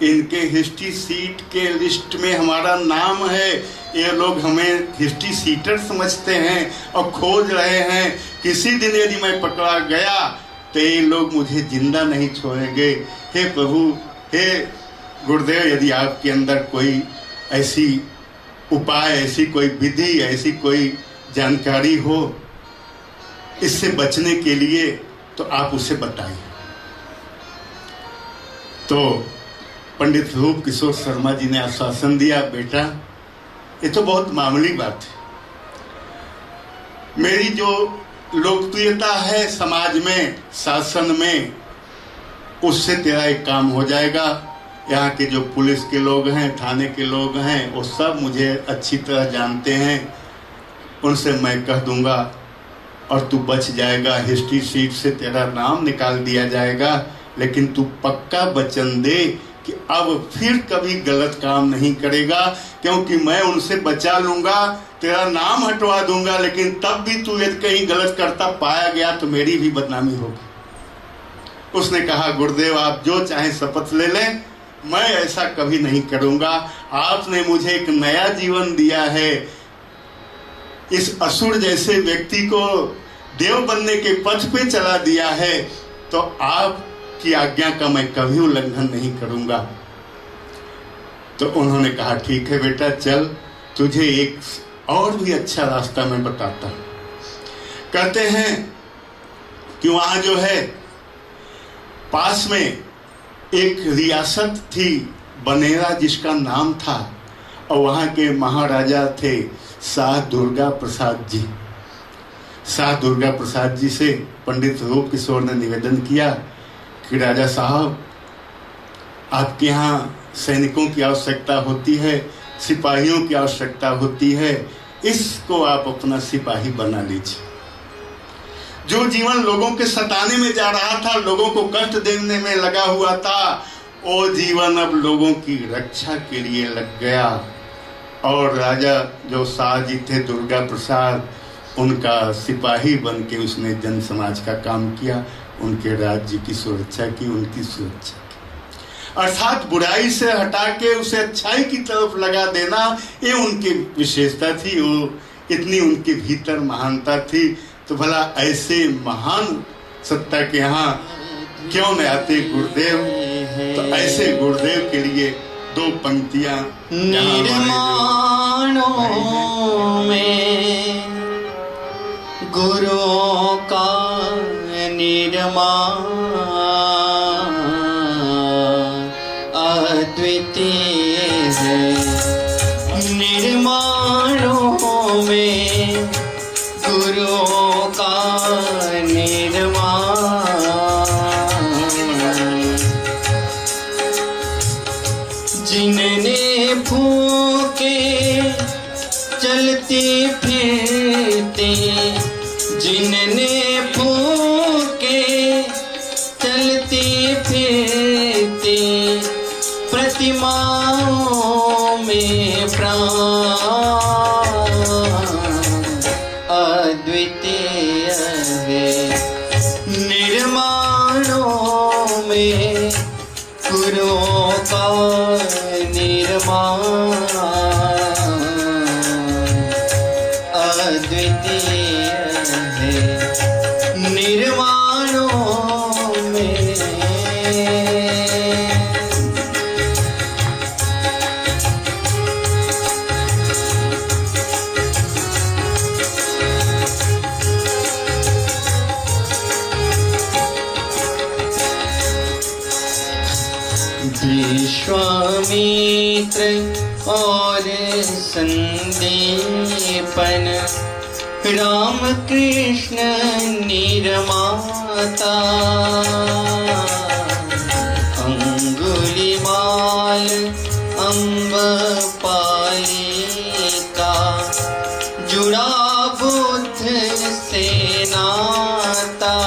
इनके हिस्ट्री सीट के लिस्ट में हमारा नाम है। ये लोग हमें हिस्ट्री सीटर समझते हैं और खोज रहे हैं। किसी दिन यदि मैं पकड़ा गया तो ये लोग मुझे जिंदा नहीं छोड़ेंगे। हे प्रभु, हे गुरुदेव, यदि आपके अंदर कोई ऐसी उपाय, ऐसी कोई विधि, ऐसी कोई जानकारी हो इससे बचने के लिए तो आप उसे बताइए। तो पंडित रूप किशोर शर्मा जी ने आश्वासन दिया, बेटा ये तो बहुत मामूली बात है, मेरी जो लोकप्रियता है समाज में, शासन में, उससे तेरा एक काम हो जाएगा। यहाँ के जो पुलिस के लोग हैं, थाने के लोग हैं, वो सब मुझे अच्छी तरह जानते हैं, उनसे मैं कह दूंगा और तू बच जाएगा, हिस्ट्री शीट से तेरा नाम निकाल दिया जाएगा। लेकिन तू पक्का वचन दे कि अब फिर कभी गलत काम नहीं करेगा, क्योंकि मैं उनसे बचा लूंगा, तेरा नाम हटवा दूंगा, लेकिन तब भी तू यदि कहीं गलत करता पाया गया तो मेरी भी बदनामी होगी। उसने कहा, गुरुदेव आप जो चाहे शपथ ले लें, मैं ऐसा कभी नहीं करूंगा। आपने मुझे एक नया जीवन दिया है, इस असुर जैसे व्यक्ति को देव बनने के पथ पे चला दिया है, तो आपकी आज्ञा का मैं कभी उल्लंघन नहीं करूंगा। तो उन्होंने कहा, ठीक है बेटा चल, तुझे एक और भी अच्छा रास्ता मैं बताता हूं। कहते हैं कि वहां जो है पास में एक रियासत थी बनेरा जिसका नाम था, और वहां के महाराजा थे शाह दुर्गा प्रसाद जी। शाह दुर्गा प्रसाद जी से पंडित रूप किशोर ने निवेदन किया कि राजा साहब, आपके यहाँ सैनिकों की आवश्यकता होती है, सिपाहियों की आवश्यकता होती है, इसको आप अपना सिपाही बना लीजिए। जो जीवन लोगों के सताने में जा रहा था, लोगों को कष्ट देने में लगा हुआ था, वो जीवन अब लोगों की रक्षा के लिए लग गया। और राजा जो शाह जी थे दुर्गा प्रसाद, उनका सिपाही बन के उसने जन समाज का काम किया, उनके राज्य की सुरक्षा की, उनकी सुरक्षा की। अर्थात बुराई से हटा के उसे अच्छाई की तरफ लगा देना, ये उनकी विशेषता थी, वो इतनी उनके भीतर महानता थी। तो भला ऐसे महान सत्ता के यहाँ क्यों न आते गुरुदेव। तो ऐसे गुरुदेव के लिए दो पंक्तियां
निर्माणों में गुरुओं का निर्माण अद्वितीय है। निर्माणों में गुरुओं का निर्माण जिनने फूके चलते फिरते, जिनने फूके चलते फिरते प्रतिमाओं में प्राण अद्वितीय है। निर्माणों में गुरुओं का निर्माण अद्वितीय है। निर्माणों में विश्वामित्र और संदीपन राम कृष्ण निर्माता, अंगुलिमाल अम्बपालिका जुड़ा बुद्ध से नाता।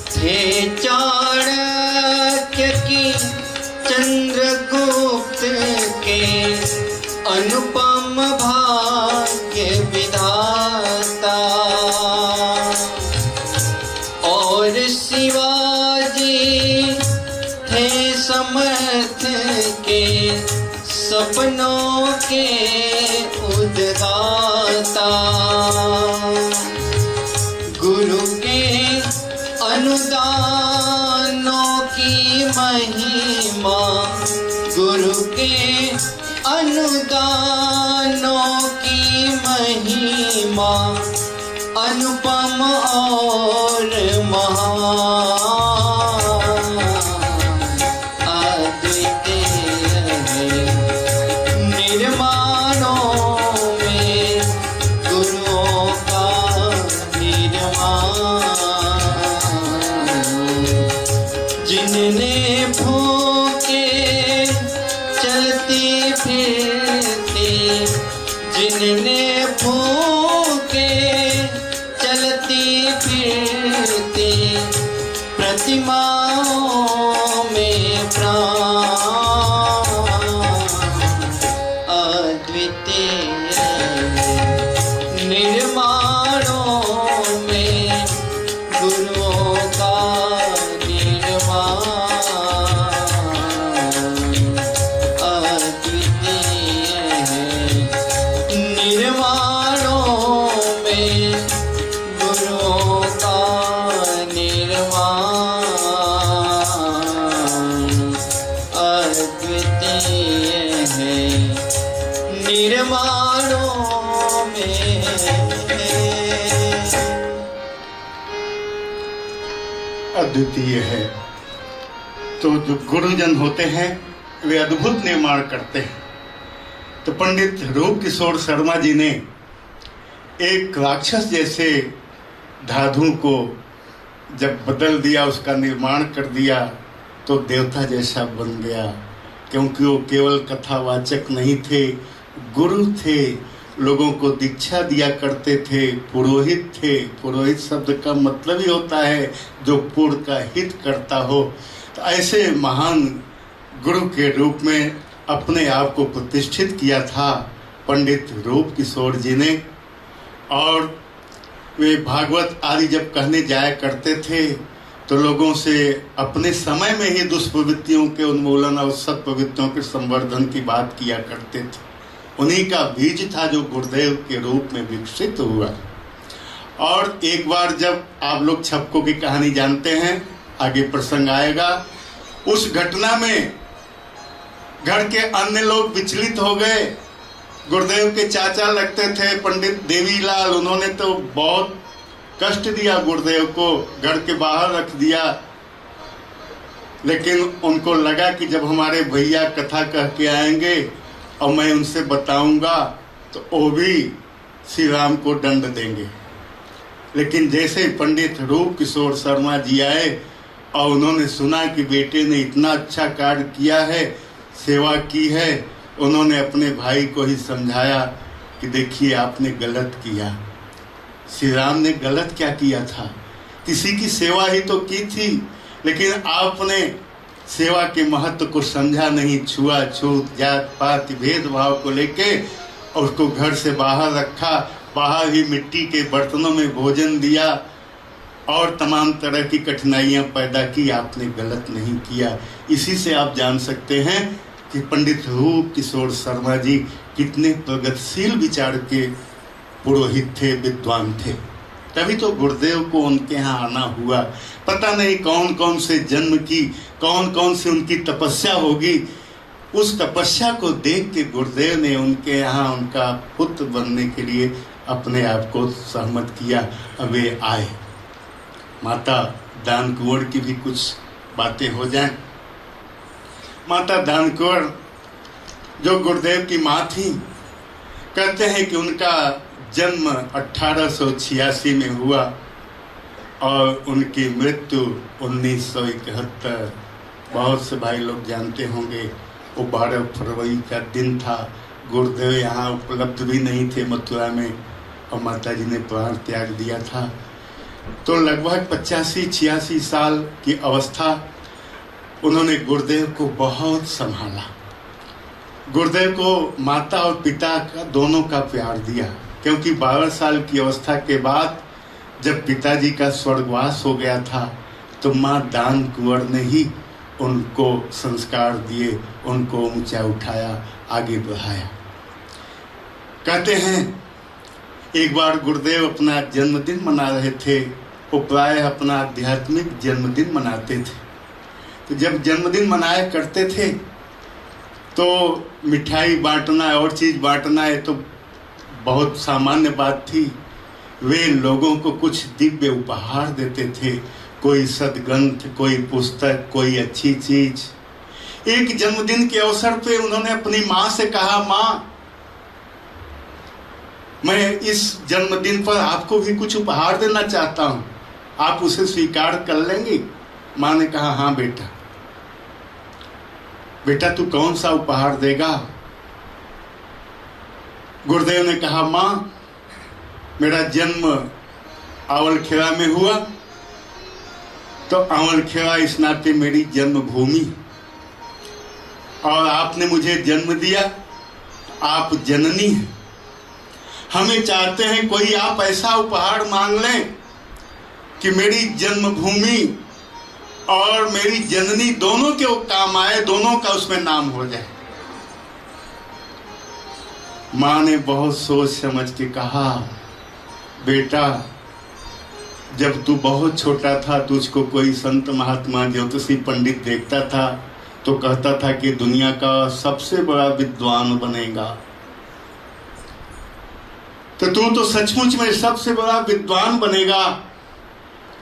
थे चाणक्य की चंद्रगुप्त के अनुपम भाग्य विधाता, और शिवाजी थे समर्थ के सपनों के उद्गाता। गुरु के अनुदानों की महिमा, गुरु के अनुदानों की महिमा
अनुपम और महान अद्वितीय है। निर्माणों में गुरुओं का निर्माण, जिनने भूखे चलती फिरती, जिनने भूखे चलती फिरती प्रतिमाओं में प्राण अद्वितीय निर्माणों में गुरुओं का निर्माण अद्वितीय है। निर्माणों में गुरुओं का निर्माण अद्वितीय है। निर्माणों में
अद्वितीय है। तो जो गुरुजन होते हैं वे अद्भुत निर्माण करते हैं। तो पंडित रूप किशोर शर्मा जी ने एक राक्षस जैसे धाधु को जब बदल दिया, उसका निर्माण कर दिया, तो देवता जैसा बन गया। क्योंकि वो केवल कथावाचक नहीं थे, गुरु थे, लोगों को दीक्षा दिया करते थे, पुरोहित थे। पुरोहित शब्द का मतलब ही होता है जो पूर्ण का हित करता हो। तो ऐसे महान गुरु के रूप में अपने आप को प्रतिष्ठित किया था पंडित रूप किशोर जी ने। और वे भागवत आदि जब कहने जाया करते थे तो लोगों से अपने समय में ही दुष्प्रवृत्तियों के उन्मूलन और सत्प्रवृत्तियों के संवर्धन की बात किया करते थे। उन्हीं का बीज था जो गुरुदेव के रूप में विकसित हुआ। और एक बार जब आप लोग छपकों की कहानी जानते हैं, आगे प्रसंग आएगा, उस घटना में घर के अन्य लोग विचलित हो गए। गुरुदेव के चाचा लगते थे पंडित देवीलाल, उन्होंने तो बहुत कष्ट दिया गुरुदेव को, घर के बाहर रख दिया। लेकिन उनको लगा कि जब हमारे भैया कथा कह के आएंगे और मैं उनसे बताऊंगा तो वो भी श्री राम को दंड देंगे। लेकिन जैसे पंडित रूप किशोर शर्मा जी आए और उन्होंने सुना कि बेटे ने इतना अच्छा कार्य किया है, सेवा की है, उन्होंने अपने भाई को ही समझाया कि देखिए आपने गलत किया। श्री राम ने गलत क्या किया था? किसी की सेवा ही तो की थी, लेकिन आपने सेवा के महत्व को समझा नहीं। छुआछूत, जात पात, भेदभाव को लेके और उसको घर से बाहर रखा, बाहर ही मिट्टी के बर्तनों में भोजन दिया और तमाम तरह की कठिनाइयां पैदा की। आपने गलत नहीं किया। इसी से आप जान सकते हैं कि पंडित रूप किशोर शर्मा जी कितने प्रगतिशील विचार के पुरोहित थे, विद्वान थे। तभी तो गुरुदेव को उनके यहाँ आना हुआ। पता नहीं कौन कौन से जन्म की, कौन कौन से उनकी तपस्या होगी। उस तपस्या को देख के गुरुदेव ने उनके यहाँ उनका पुत्र बनने के लिए अपने आप को सहमत किया। अब वे आए। माता दान कुंवर की भी कुछ बातें हो जाएं। माता दान कुंवर जो गुरुदेव की माँ थी, कहते हैं कि उनका जन्म 1886 में हुआ और उनकी मृत्यु 1971। बहुत से भाई लोग जानते होंगे वो 12 फरवरी का दिन था। गुरुदेव यहाँ उपलब्ध भी नहीं थे मथुरा में और माता जी ने प्राण त्याग दिया था। तो लगभग 85-86 साल की अवस्था उन्होंने गुरुदेव को बहुत संभाला। गुरुदेव को माता और पिता का दोनों का प्यार दिया, क्योंकि 12 साल की अवस्था के बाद जब पिताजी का स्वर्गवास हो गया था तो माँ दान कुंवर ने ही उनको संस्कार दिए, उनको ऊंचा उठाया, आगे बढ़ाया। कहते हैं एक बार गुरुदेव अपना जन्मदिन मना रहे थे। वो प्रायः अपना आध्यात्मिक जन्मदिन मनाते थे। तो जब जन्मदिन मनाया करते थे तो मिठाई बांटना और चीज़ बांटना ये तो बहुत सामान्य बात थी। वे लोगों को कुछ दिव्य उपहार देते थे, कोई सद्ग्रंथ, कोई पुस्तक, कोई अच्छी चीज। एक जन्मदिन के अवसर पे उन्होंने अपनी माँ से कहा, माँ मैं इस जन्मदिन पर आपको भी कुछ उपहार देना चाहता हूं, आप उसे स्वीकार कर लेंगी? माँ ने कहा, हाँ बेटा। बेटा तू कौन सा उपहार देगा? गुरुदेव ने कहा, माँ मेरा जन्म आवलखेड़ा में हुआ, तो आवलखेड़ा इस नाते मेरी जन्मभूमि, और आपने मुझे जन्म दिया, आप जननी हैं। हमें चाहते हैं कोई आप ऐसा उपहार मांग लें कि मेरी जन्मभूमि और मेरी जननी दोनों के काम आए, दोनों का उसमें नाम हो जाए। माँ ने बहुत सोच समझ के कहा, बेटा जब तू बहुत छोटा था तुझको कोई संत महात्मा ज्योतिषी पंडित देखता था तो कहता था कि दुनिया का सबसे बड़ा विद्वान बनेगा, तो तू तो सचमुच में सबसे बड़ा विद्वान बनेगा,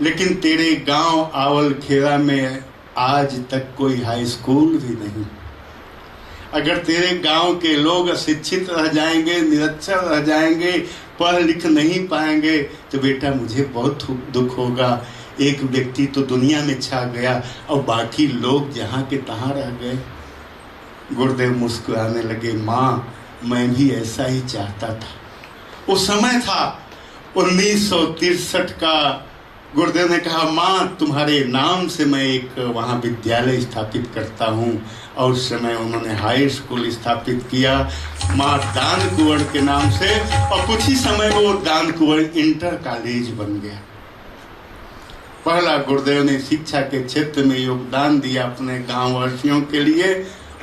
लेकिन तेरे गांव आवलखेड़ा में आज तक कोई हाई स्कूल भी नहीं। अगर तेरे गांव के लोग अशिक्षित रह जाएंगे, निरक्षर रह जाएंगे, पढ़ लिख नहीं पाएंगे, तो बेटा मुझे बहुत दुख होगा। एक व्यक्ति तो दुनिया में छा गया और बाकी लोग जहाँ के तहाँ रह गए। गुरुदेव मुस्कुराने लगे, माँ मैं भी ऐसा ही चाहता था। वो समय था 1963 का। गुरुदेव ने कहा, माँ तुम्हारे नाम से मैं एक वहाँ विद्यालय स्थापित करता हूँ, और उस समय उन्होंने हाई स्कूल स्थापित किया माँ दान कुंवर के नाम से, और कुछ ही समय में वो दान कुंवर इंटर कॉलेज बन गया। पहला गुरुदेव ने शिक्षा के क्षेत्र में योगदान दिया अपने गांव वासियों के लिए,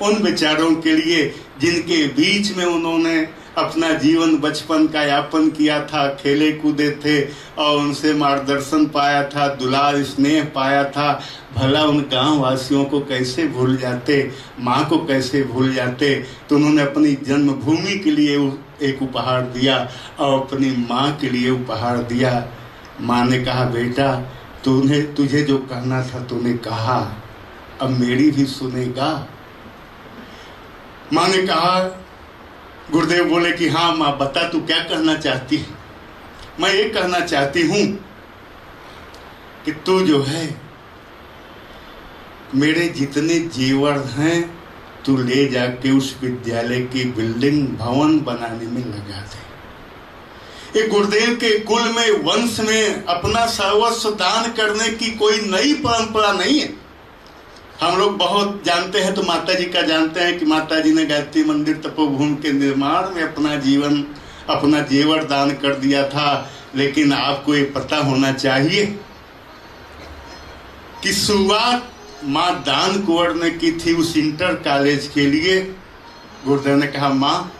उन बेचारों के लिए जिनके बीच में उन्होंने अपना जीवन बचपन का यापन किया था, खेले कूदे थे और उनसे मार्गदर्शन पाया था, दुलार स्नेह पाया था। भला उन गांव वासियों को कैसे भूल जाते, माँ को कैसे भूल जाते। तो उन्होंने अपनी जन्मभूमि के लिए एक उपहार दिया और अपनी माँ के लिए उपहार दिया। माँ ने कहा, बेटा तुझे जो कहना था तूने कहा, अब मेरी भी सुनेगा? माँ ने कहा, गुरुदेव बोले कि हाँ माँ बता तू क्या कहना चाहती है? मैं ये कहना चाहती हूं कि तू जो है मेरे जितने जेवर हैं तू ले जाके उस विद्यालय की बिल्डिंग भवन बनाने में लगा दे। ये गुरुदेव के कुल में वंश में अपना सर्वस्व दान करने की कोई नई परंपरा नहीं है। हम लोग बहुत जानते हैं तो माता जी का जानते हैं कि माता जी ने गायत्री मंदिर तपोभूमि के निर्माण में अपना जीवन अपना जेवर दान कर दिया था। लेकिन आपको ये पता होना चाहिए कि शुरुआत माँ दान कुंवर ने की थी उस इंटर कॉलेज के लिए। गुरुदेव ने कहा, माँ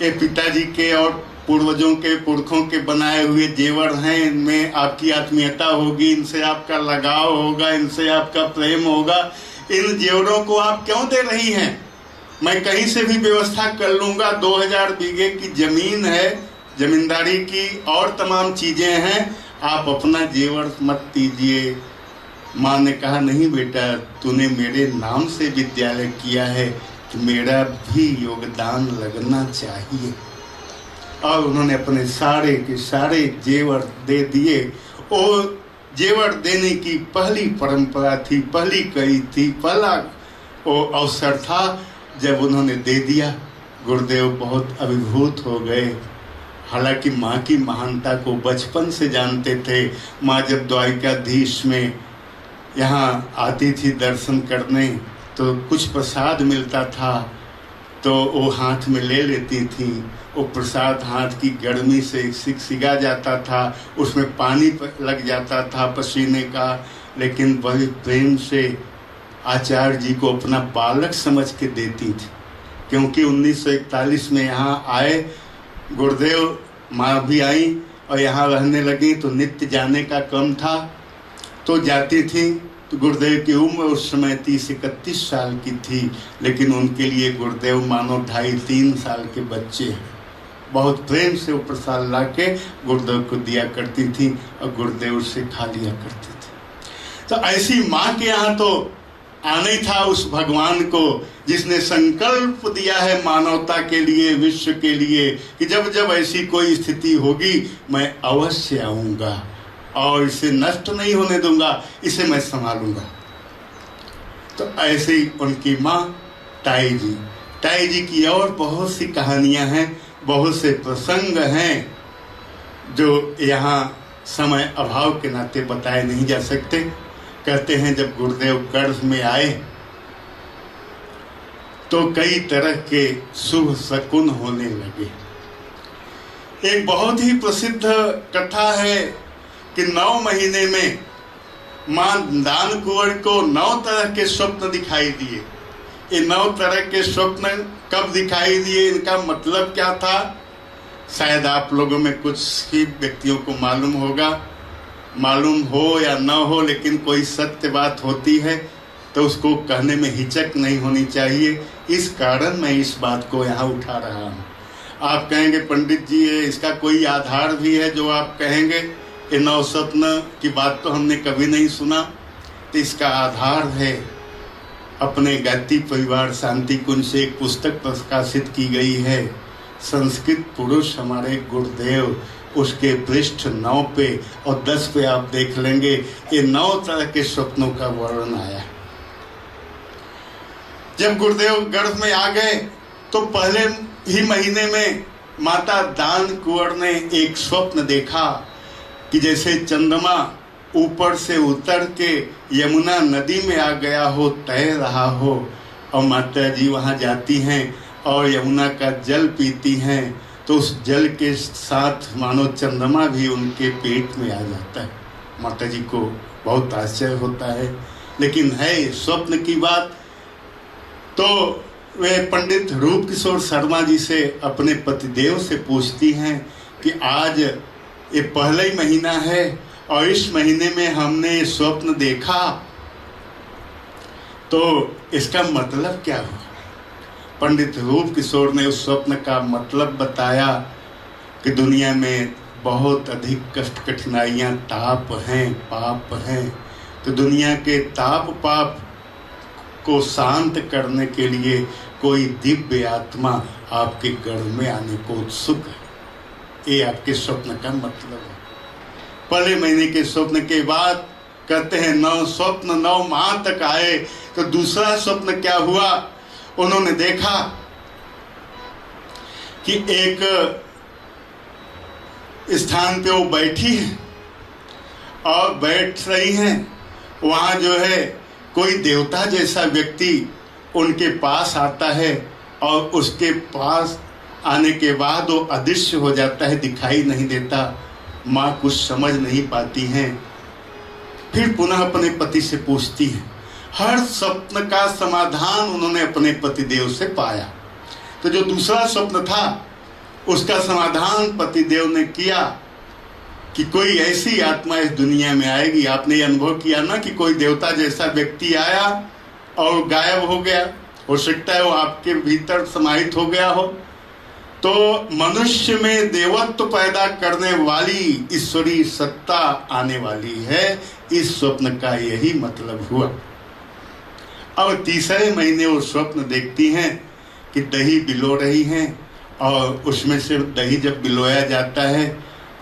ये पिताजी के और पूर्वजों के पुरखों के बनाए हुए जेवर हैं, इनमें आपकी आत्मीयता होगी, इनसे आपका लगाव होगा, इनसे आपका प्रेम होगा। इन जेवरों को आप क्यों दे रही हैं? मैं कहीं से भी व्यवस्था कर लूँगा। 2000 बीघे की जमीन है, जमींदारी की और तमाम चीज़ें हैं, आप अपना जेवर मत दीजिए। माँ ने कहा, नहीं बेटा तूने मेरे नाम से विद्यालय किया है तो मेरा भी योगदान लगना चाहिए। और उन्होंने अपने सारे के सारे जेवर दे दिए। और जेवर देने की पहली परंपरा थी, पहली कड़ी थी, पहला वो अवसर था जब उन्होंने दे दिया। गुरुदेव बहुत अभिभूत हो गए। हालांकि माँ की महानता को बचपन से जानते थे। माँ जब द्वारिकाधीश में यहाँ आती थी दर्शन करने तो कुछ प्रसाद मिलता था तो वो हाथ में ले लेती थी। वो प्रसाद हाथ की गर्मी से सिगा जाता था, उसमें पानी लग जाता था पसीने का, लेकिन बड़े प्रेम से आचार्य जी को अपना बालक समझ के देती थी। क्योंकि 1941 में यहाँ आए गुरुदेव, माँ भी आई और यहाँ रहने लगी तो नित्य जाने का कम था तो जाती थी। तो गुरुदेव की उम्र उस समय 30-31 साल की थी, लेकिन उनके लिए गुरुदेव मानो 2.5-3 साल के बच्चे हैं। बहुत प्रेम से वो प्रसाद ला के गुरुदेव को दिया करती थी और गुरुदेव उससे खा लिया करते थे। तो ऐसी माँ के यहाँ तो आना ही था उस भगवान को जिसने संकल्प दिया है मानवता के लिए, विश्व के लिए, कि जब जब ऐसी कोई स्थिति होगी मैं अवश्य आऊंगा और इसे नष्ट नहीं होने दूंगा, इसे मैं संभालूंगा। तो ऐसे ही उनकी माँ ताई जी की और बहुत सी कहानियां हैं, बहुत से प्रसंग हैं जो यहाँ समय अभाव के नाते बताए नहीं जा सकते। कहते हैं जब गुरुदेव गर्भ में आए तो कई तरह के शुभ शकुन होने लगे। एक बहुत ही प्रसिद्ध कथा है कि 9 महीने में मां दान कुंवर को 9 तरह के स्वप्न दिखाई दिए। ये 9 तरह के स्वप्न कब दिखाई दिए, इनका मतलब क्या था, शायद आप लोगों में कुछ ही व्यक्तियों को मालूम होगा। मालूम हो या न हो, लेकिन कोई सत्य बात होती है तो उसको कहने में हिचक नहीं होनी चाहिए। इस कारण मैं इस बात को यहाँ उठा रहा हूँ। आप कहेंगे पंडित जी इसका कोई आधार भी है जो आप कहेंगे, ये 9 स्वप्न की बात तो हमने कभी नहीं सुना। तो इसका आधार है अपने गायत्री परिवार शांति कुंज से एक पुस्तक प्रकाशित की गई है, संस्कृत पुरुष हमारे गुरुदेव, उसके पृष्ठ 9 पे और 10 पे आप देख लेंगे ये 9 तरह के स्वप्नों का वर्णन आया। जब गुरुदेव गर्भ में आ गए तो पहले ही महीने में माता दान कुंवर ने एक स्वप्न देखा कि जैसे चंद्रमा ऊपर से उतर के यमुना नदी में आ गया हो, तैर रहा हो, और माता जी वहां जाती हैं और यमुना का जल पीती हैं, तो उस जल के साथ मानो चंद्रमा भी उनके पेट में आ जाता है। माता जी को बहुत आश्चर्य होता है, लेकिन है स्वप्न की बात। तो वे पंडित रूप किशोर शर्मा जी से अपने पतिदेव से पूछती हैं कि आज ये पहला ही महीना है और इस महीने में हमने स्वप्न देखा, तो इसका मतलब क्या हुआ। पंडित रूप किशोर ने उस स्वप्न का मतलब बताया कि दुनिया में बहुत अधिक कष्ट कठिनाइयाँ ताप हैं, पाप हैं, तो दुनिया के ताप पाप को शांत करने के लिए कोई दिव्य आत्मा आपके गर्भ में आने को उत्सुक है। ये आपके स्वप्न का मतलब है। पहले महीने के स्वप्न के बाद कहते हैं 9 स्वप्न 9 माह तक आए। तो दूसरा स्वप्न क्या हुआ, उन्होंने देखा कि एक स्थान पे वो बैठी है और बैठ रही हैं, वहां जो है कोई देवता जैसा व्यक्ति उनके पास आता है और उसके पास आने के बाद वो अदृश्य हो जाता है, दिखाई नहीं देता। माँ कुछ समझ नहीं पाती हैं, फिर पुनः अपने पति से पूछती हैं। हर स्वप्न का समाधान उन्होंने अपने पतिदेव से पाया। तो जो दूसरा स्वप्न था उसका समाधान पतिदेव ने किया कि कोई ऐसी आत्मा इस दुनिया में आएगी। आपने ये अनुभव किया ना कि कोई देवता जैसा व्यक्ति आया और गायब हो गया, हो सकता है वो आपके भीतर समाहित हो गया हो। तो मनुष्य में देवत्व पैदा करने वाली ईश्वरी सत्ता आने वाली है। इस स्वप्न का यही मतलब हुआ। अब तीसरे महीने वो स्वप्न देखती हैं कि दही बिलो रही हैं और उसमें से दही जब बिलोया जाता है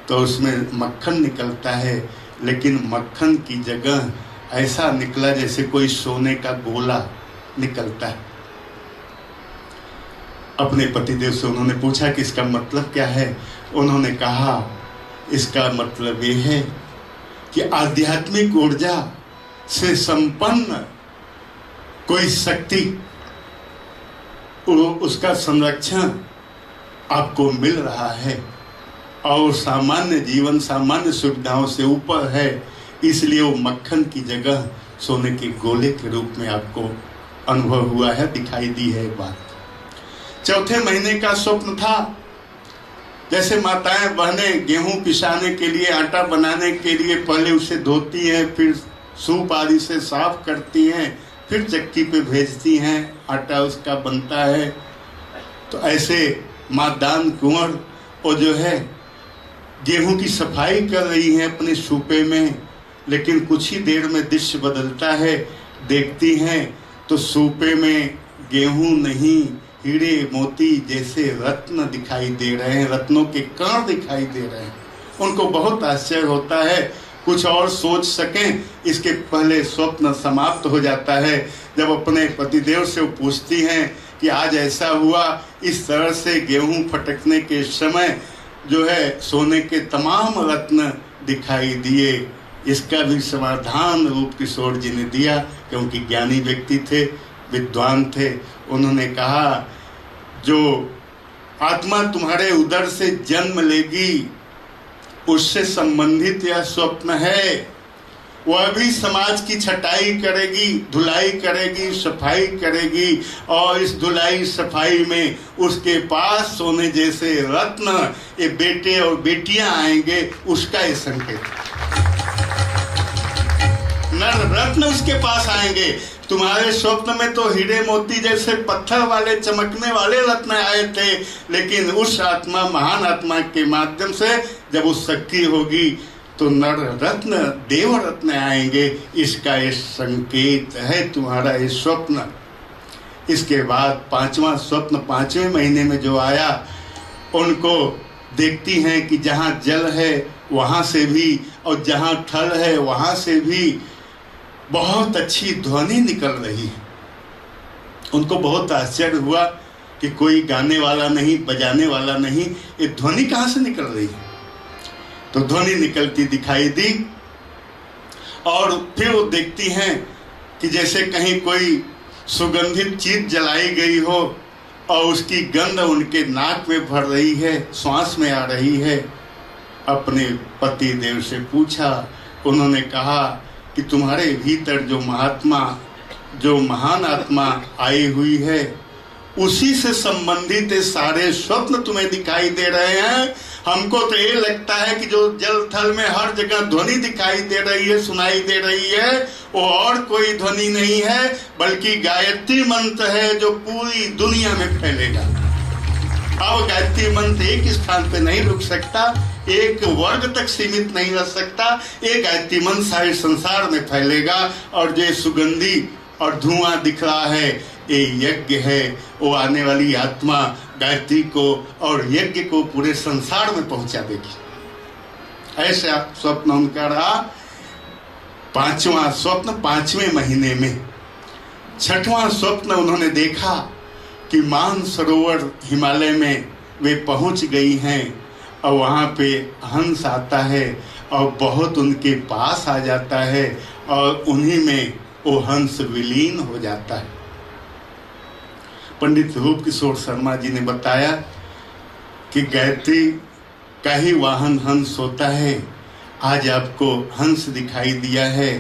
तो उसमें मक्खन निकलता है, लेकिन मक्खन की जगह ऐसा निकला जैसे कोई सोने का गोला निकलता है। अपने पतिदेव से उन्होंने पूछा कि इसका मतलब क्या है। उन्होंने कहा इसका मतलब ये है कि आध्यात्मिक ऊर्जा से संपन्न कोई शक्ति, उसका संरक्षण आपको मिल रहा है और सामान्य जीवन सामान्य सुविधाओं से ऊपर है, इसलिए वो मक्खन की जगह सोने के गोले के रूप में आपको अनुभव हुआ है, दिखाई दी है बात। चौथे महीने का स्वप्न था जैसे माताएं बहनें गेहूं पिसाने के लिए, आटा बनाने के लिए पहले उसे धोती हैं, फिर सूप आदि से साफ करती हैं, फिर चक्की पे भेजती हैं, आटा उसका बनता है। तो ऐसे माँ दान कुंवर वो जो है गेहूं की सफाई कर रही हैं अपने सूपे में, लेकिन कुछ ही देर में दृश्य बदलता है। देखती हैं तो सूपे में गेहूं नहीं, हीरे मोती जैसे रत्न दिखाई दे रहे हैं, रत्नों के कण दिखाई दे रहे हैं। उनको बहुत आश्चर्य होता है, कुछ और सोच सकें इसके पहले स्वप्न समाप्त हो जाता है। जब अपने पतिदेव से वो पूछती हैं कि आज ऐसा हुआ, इस तरह से गेहूं फटकने के समय जो है सोने के तमाम रत्न दिखाई दिए। इसका भी समाधान रूप किशोर जी ने दिया, क्योंकि ज्ञानी व्यक्ति थे, विद्वान थे। उन्होंने कहा जो आत्मा तुम्हारे उदर से जन्म लेगी उससे संबंधित यह स्वप्न है। वह भी समाज की छटाई करेगी, धुलाई करेगी, सफाई करेगी, और इस धुलाई सफाई में उसके पास सोने जैसे रत्न ये बेटे और बेटियां आएंगे, उसका ये संकेत। नर रत्न उसके पास आएंगे। तुम्हारे स्वप्न में तो हीरे मोती जैसे पत्थर वाले चमकने वाले रत्न आए थे, लेकिन उस आत्मा, महान आत्मा के माध्यम से जब वो शक्ति होगी तो नर रत्न, देव रत्न आएंगे। इसका ये संकेत है तुम्हारा ये स्वप्न। इसके बाद पांचवा स्वप्न 5वें महीने में जो आया, उनको देखती हैं कि जहाँ जल है वहाँ से भी और जहाँ थल है वहाँ से भी बहुत अच्छी ध्वनि निकल रही है। उनको बहुत आश्चर्य हुआ कि कोई गाने वाला नहीं, बजाने वाला नहीं, ये ध्वनि कहाँ से निकल रही है। तो ध्वनि निकलती दिखाई दी, और फिर वो देखती हैं कि जैसे कहीं कोई सुगंधित चीज जलाई गई हो और उसकी गंध उनके नाक में भर रही है, श्वास में आ रही है। अपने पति देव से पूछा, उन्होंने कहा कि तुम्हारे भीतर जो महात्मा, जो महान आत्मा आई हुई है, उसी से संबंधित सारे स्वप्न तुम्हें दिखाई दे रहे हैं। हमको तो ये लगता है कि जो जल थल में हर जगह ध्वनि दिखाई दे रही है, सुनाई दे रही है, वो और कोई ध्वनि नहीं है बल्कि गायत्री मंत्र है जो पूरी दुनिया में फैलेगा। अब गायत्री मंत्र एक स्थान पे नहीं रुक सकता, एक वर्ग तक सीमित नहीं रह सकता। एक गायत्री मंत्र सारे संसार में फैलेगा, और जो सुगंधी और धुआं दिख रहा है ये यज्ञ है। वो आने वाली आत्मा गायत्री को और यज्ञ को पूरे संसार में पहुंचा देगी। ऐसा स्वप्न उनका रहा। पांचवा स्वप्न 5वें महीने में। छठवां स्वप्न उन्होंने देखा कि मानसरोवर हिमालय में वे पहुंच गई हैं, और वहाँ पे हंस आता है और बहुत उनके पास आ जाता है, और उन्हीं में वो हंस विलीन हो जाता है। पंडित रूप किशोर शर्मा जी ने बताया कि गायत्री का ही वाहन हंस होता है। आज आपको हंस दिखाई दिया है,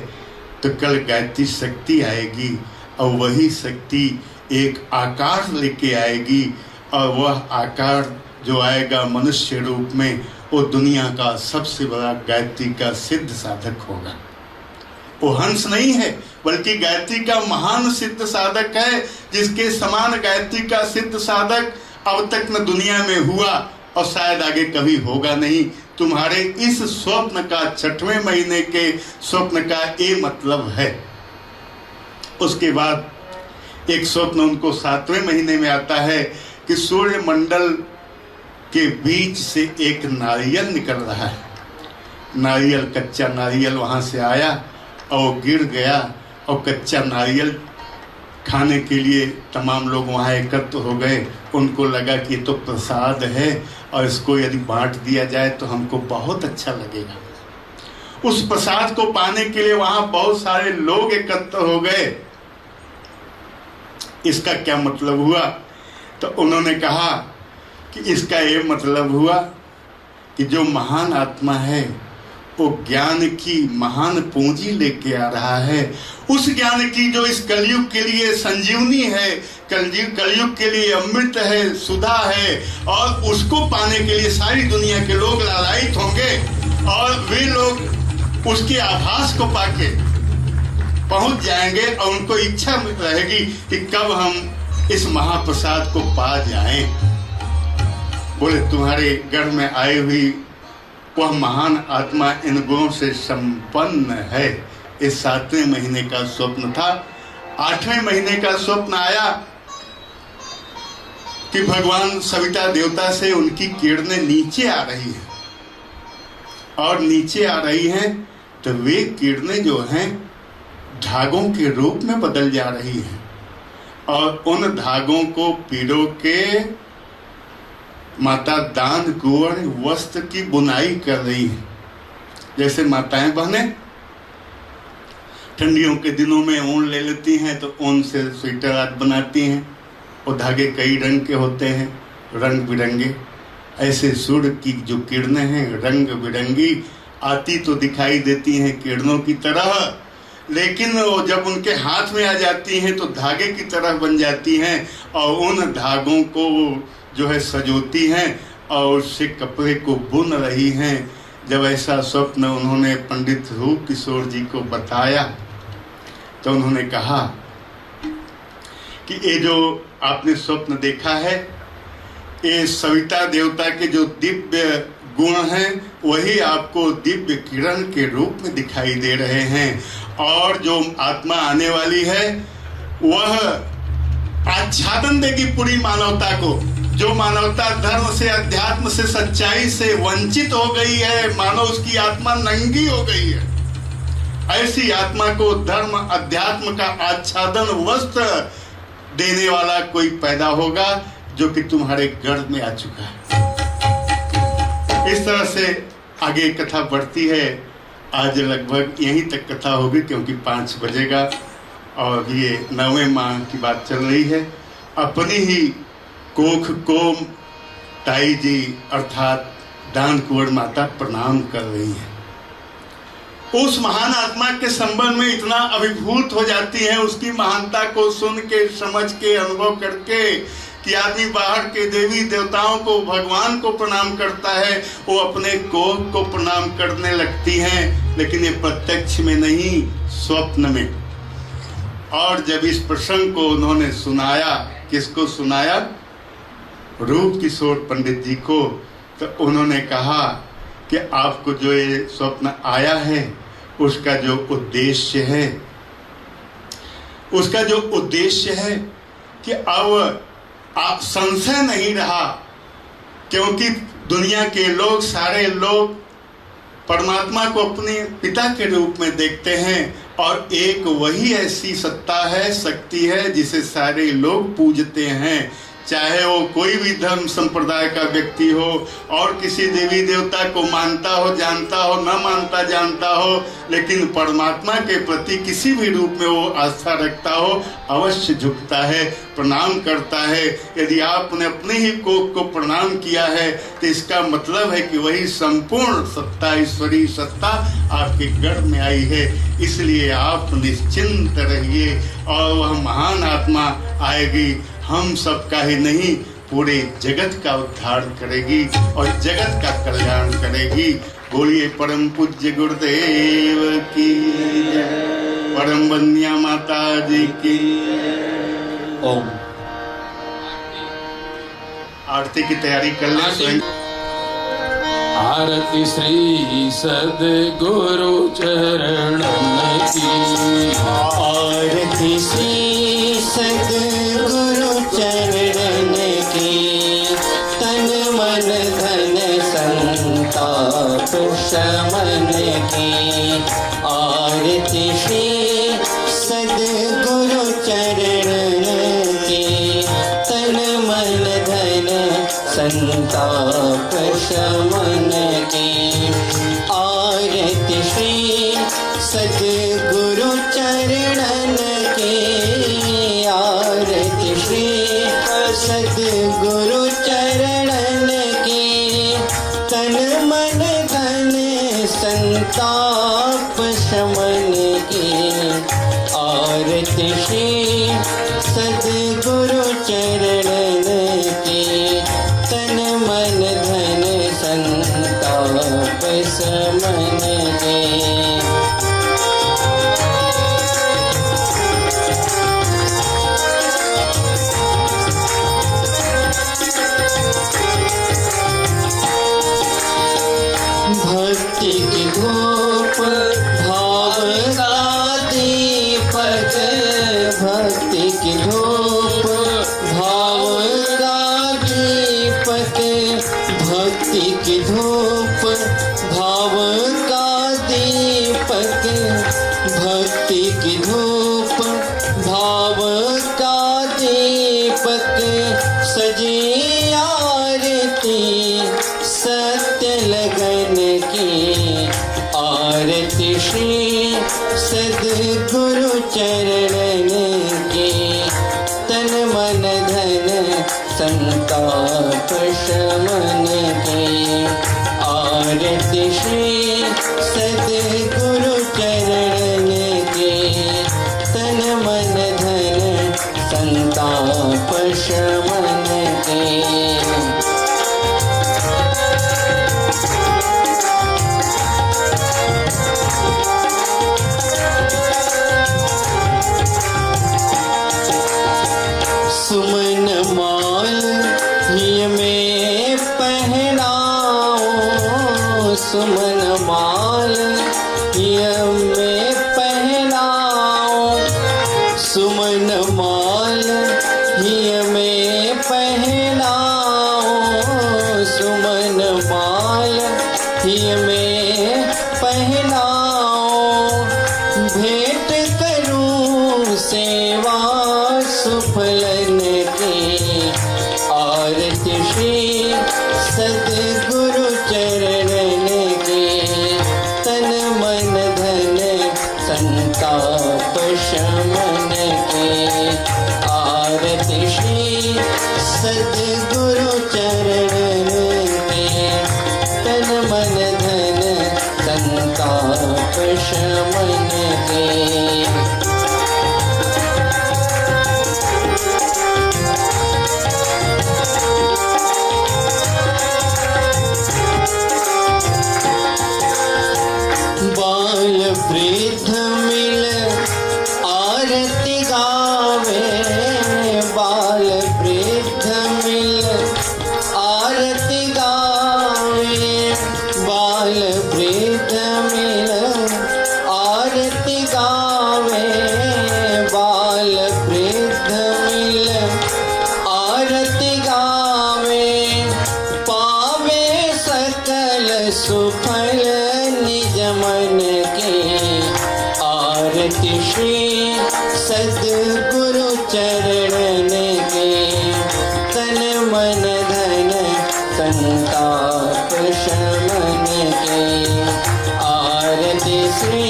तो कल गायत्री शक्ति आएगी, और वही शक्ति एक आकार लेके आएगी, और वह आकार जो आएगा मनुष्य रूप में, वो दुनिया का सबसे बड़ा गायत्री का सिद्ध साधक होगा। वो हंस नहीं है बल्कि गायत्री का महान सिद्ध साधक है, जिसके समान गायत्री का सिद्ध साधक अब तक न दुनिया में हुआ और शायद आगे कभी होगा नहीं। तुम्हारे इस स्वप्न का 6वें महीने के स्वप्न का ये मतलब है। उसके बाद एक स्वप्न उनको 7वें महीने में आता है कि सूर्य मंडल के बीच से एक नारियल निकल रहा है। नारियल, कच्चा नारियल वहां से आया और गिर गया, और कच्चा नारियल खाने के लिए तमाम लोग वहाँ एकत्र हो गए। उनको लगा कि ये तो प्रसाद है और इसको यदि बांट दिया जाए तो हमको बहुत अच्छा लगेगा। उस प्रसाद को पाने के लिए वहाँ बहुत सारे लोग एकत्र हो गए। इसका क्या मतलब हुआ? तो उन्होंने कहा कि इसका ये मतलब हुआ कि जो महान आत्मा है वो ज्ञान की महान पूंजी लेके आ रहा है। उस ज्ञान की जो इस कलयुग के लिए संजीवनी है, कलयुग के लिए अमृत है, सुधा है, और उसको पाने के लिए सारी दुनिया के लोग लालायित होंगे, और वे लोग उसके आभास को पाके पहुंच जाएंगे, और उनको इच्छा रहेगी कि कब हम इस महाप्रसाद को पा जाएं। बोले तुम्हारे गर्भ में आई हुई वह महान आत्मा इन गुणों से संपन्न है। इस 7वें महीने का स्वप्न था। 8वें महीने का स्वप्न आया कि भगवान सविता देवता से उनकी किरणें नीचे आ रही हैं, और नीचे आ रही हैं तो वे किरणें जो हैं धागों के रूप में बदल जा रही हैं, और उन धागों को पिरो के माता दान कुंवर वस्त्र की बुनाई कर रही है। जैसे माताएं बहनें ठंडियों के दिनों में ऊन ले लेती हैं तो ऊन से स्वेटर आदि बनाती हैं, और धागे कई रंग के होते हैं, रंग बिरंगे। ऐसे सूर्य की जो किरणें हैं रंग बिरंगी आती तो दिखाई देती हैं किरणों की तरह, लेकिन वो जब उनके हाथ में आ जाती हैं तो धागे की तरह बन जाती हैं, और उन धागों को जो है सजोती हैं और उससे कपड़े को बुन रही हैं। जब ऐसा स्वप्न उन्होंने पंडित रूप किशोर जी को बताया तो उन्होंने कहा कि ये जो आपने स्वप्न देखा है ये सविता देवता के जो दिव्य गुण हैं वही आपको दिव्य किरण के रूप में दिखाई दे रहे हैं, और जो आत्मा आने वाली है वह आच्छादन देगी पूरी मानवता को। जो मानवता धर्म से अध्यात्म से सच्चाई से वंचित हो गई है, मानो उसकी आत्मा नंगी हो गई है, ऐसी आत्मा को धर्म अध्यात्म का आच्छादन वस्त्र देने वाला कोई पैदा होगा जो कि तुम्हारे गर्भ में आ चुका है। इस तरह से आगे कथा बढ़ती है। आज लगभग यहीं तक कथा होगी क्योंकि 5 बजेगा, और ये 9वें माह की बात चल रही है। अपनी ही कोख को ताई जी अर्थात दान कुंवर माता प्रणाम कर रही है। उस महान आत्मा के संबंध में इतना अभिभूत हो जाती है, उसकी महानता को सुन के समझ के अनुभव करके कि आदमी बाहर के देवी देवताओं को भगवान को प्रणाम करता है, वो अपने कोख को प्रणाम करने लगती हैं, लेकिन ये प्रत्यक्ष में नहीं स्वप्न में। और जब इस प्रसंग को उन्होंने सुनाया, किसको सुनाया? रूप किशोर पंडित जी को, तो उन्होंने कहा कि आपको जो ये स्वप्न आया है उसका जो उद्देश्य है, उसका जो उद्देश्य है कि अब आप संशय नहीं रहा, क्योंकि दुनिया के लोग सारे लोग परमात्मा को अपने पिता के रूप में देखते हैं, और एक वही ऐसी सत्ता है, शक्ति है जिसे सारे लोग पूजते हैं। चाहे वो कोई भी धर्म संप्रदाय का व्यक्ति हो और किसी देवी देवता को मानता हो, जानता हो, न मानता जानता हो, लेकिन परमात्मा के प्रति किसी भी रूप में वो आस्था रखता हो, अवश्य झुकता है, प्रणाम करता है। यदि आपने अपने ही कोख को प्रणाम किया है तो इसका मतलब है कि वही संपूर्ण सत्ता, ईश्वरीय सत्ता आपके गर्भ में आई है। इसलिए आप निश्चिंत रहिए, और वह महान आत्मा आएगी, हम सबका ही नहीं पूरे जगत का उद्धार करेगी और जगत का कल्याण करेगी। बोलिए परम पूज्य गुरुदेव की जय, परम वंद्या माता जी की।
ओम।
आरती की तैयारी कर लें स्वयं।
आरती श्री सद्गुरु चरण की,
आरती श्री सद्गुरु चरण की, तन मन धन संताप शमन की। आरती श्री सद्गुरु चरण की, तन मन धन संताप शमन की। आरती श्री सद्गुरु चरणन की, आरती श्री सद्गुरु चरणन की, तन मन धन संताप शमन की। आरती श्री सद्गुरु चरणन की, तन मन धन संताप शमन की। भक्ति की धूप भाव का दीपक, भक्ति की धूप भाव का दीपक, सजी आरती सत्य लगन की, आरती श्री सद्गुरु चरणन की, तन मन धन संताप शमन की, आरती श्री सद्गुरु चरणन की, तन मन धन संताप शमन की। सुमन माल हिय में पहनाओ, सुमन माल हिय में पहनाओ, सुमन माल हिय में पहनाओ, सुमन माल हिय में पहनाओ, भेंट करूं सेवा सुफलन की, आरती श्री सद्गुरु चरणन की, तन मन धन संताप शमन की, आरती श्री सद्गुरु चरणन की, तन मन धन संताप शमन की। बाल वृद्ध मिल आरती गावे, बाल वृद्ध मिल आरती गावे, बाल वृद्ध मिल आरती गावे, बाल वृद्ध मिल आरती गावे, पावे सकल सुफल निज मन के, आरती श्री सद्गुरु चरणन के, तन मन धन संताप शमन के, आरती श्री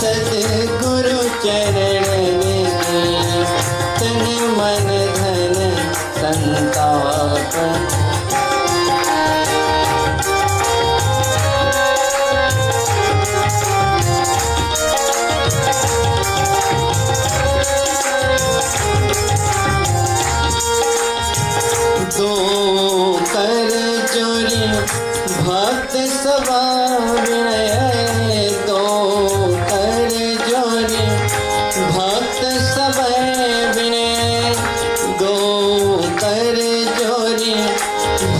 सद्गुरु चरणन के, तन मन धन संताप। दो कर जोरी भक्त सभा विनय, दो कर जोरी भक्त सभा विनय, दो कर जोरी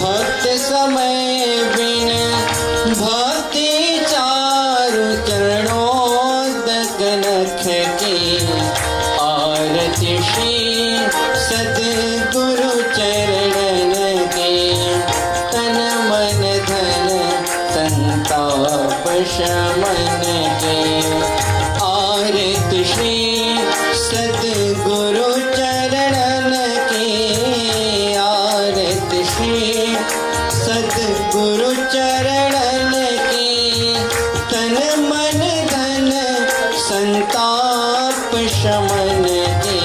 भक्त समय विनय, भक्ति चारु चरणोदक नख की, आरती श्री सद्गुरु चरणन के, तन मन धन संताप शमन के, आरती श्री सद्गुरु चरणन के, आरती श्री सद्गुरु चरणन के, तन मन धन संताप शमन के,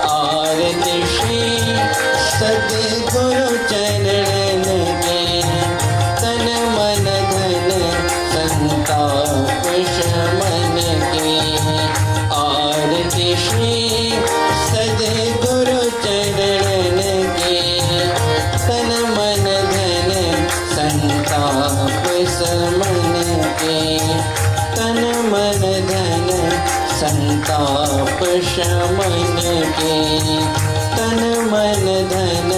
आरती श्री सद्गुरु चरणन के, तन मन धन संताप शमन के, आरती श्री सद्गुरु चरणन के, तन मन धन संताप शमन के, तन मन धन संताप शमन के, तन मन धन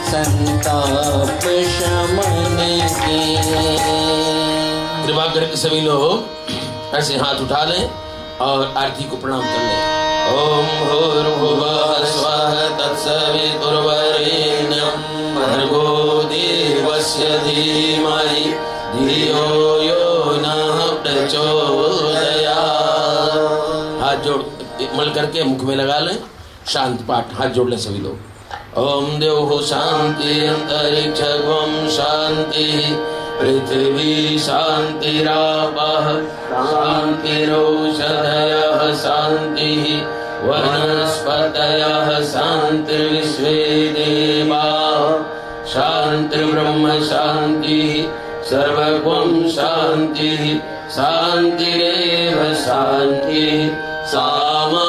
संताप शमन के।
कृपा करके सभी लोग ऐसे हाथ उठा लें और आरती को प्रणाम कर लें। ओम भूर्भुवः स्वः तत्सवितुर्वरेण्यं भर्गो देवस्य धीमहि धियो यो नः प्रचोदयात्। हाथ जोड़ मल करके मुख में लगा लें, शांत पाठ। हाथ जोड़ लें सभी लोग। ओम देव शांति अंतरिक्षं शांति पृथ्वी शांतिरापः शांतिरौषधयः शांतिः वनस्पतयः शांतिर्विश्वे देवाः शांतिर्ब्रह्म शांतिः सर्वगं शांतिः शांतिरेव शांतिः सामा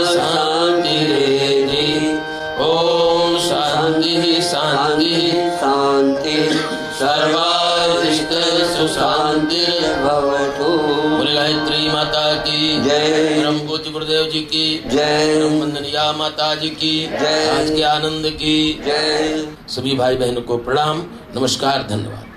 शांतिरेधि। ओम शांति शांति
शांति
सर्वाधिष्ट सुशांतिर्भवतु। बोले गायत्री माता की
जय।
ब्रह्म ज्योति गुरुदेव जी की
जय।
ब्रह्मवंदनिया माता जी की
जय।
आज के आनंद की
जय।
सभी भाई बहनों को प्रणाम, नमस्कार, धन्यवाद।